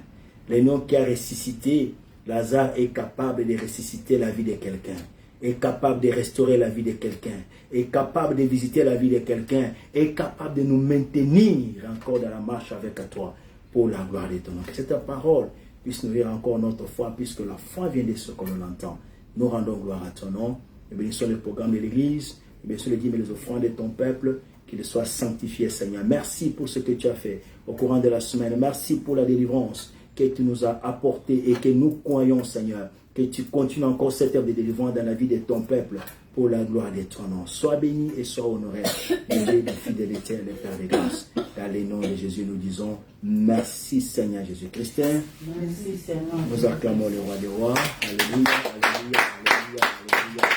Le nom qui a ressuscité Lazare est capable de ressusciter la vie de quelqu'un, est capable de restaurer la vie de quelqu'un, est capable de visiter la vie de quelqu'un, est capable de nous maintenir encore dans la marche avec toi pour la gloire de ton nom. Que cette parole puisse nourrir encore notre foi, puisque la foi vient de ce que l'on entend. Nous rendons gloire à ton nom. Nous bénissons le programme de l'Église, nous bénissons les dîmes et les offrandes de ton peuple, qu'il soit sanctifié, Seigneur. Merci pour ce que tu as fait au courant de la semaine. Merci pour la délivrance que tu nous as apporté et que nous croyons, Seigneur, que tu continues encore cette œuvre de délivrance dans la vie de ton peuple pour la gloire de ton nom. Sois béni et sois honoré, Dieu de fidélité, le Père de grâce. Dans le nom de Jésus, nous disons merci, Seigneur Jésus-Christ. Merci, Seigneur. Nous acclamons le roi des rois. Alléluia, alléluia, alléluia, alléluia.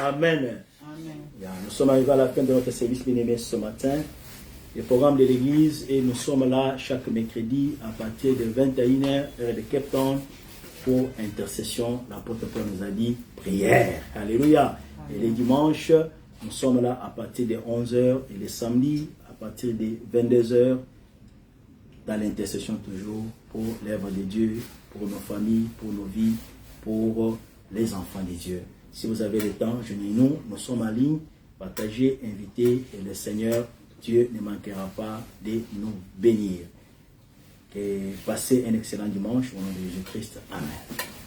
Amen. Amen. Nous sommes arrivés à la fin de notre service bien-aimé ce matin. Le programme de l'église, et nous sommes là chaque mercredi à partir de 21h, heure de Cape Town, pour intercession. L'apôtre Paul nous a dit prière. Alléluia. Et les dimanches, nous sommes là à partir de 11h, et les samedis à partir de 22h, dans l'intercession toujours pour l'œuvre de Dieu, pour nos familles, pour nos vies, pour les enfants de Dieu. Si vous avez le temps, joignez-nous. Nous sommes en ligne. Partagez, invitez, et le Seigneur Dieu ne manquera pas de nous bénir. Passez un excellent dimanche au nom de Jésus-Christ. Amen.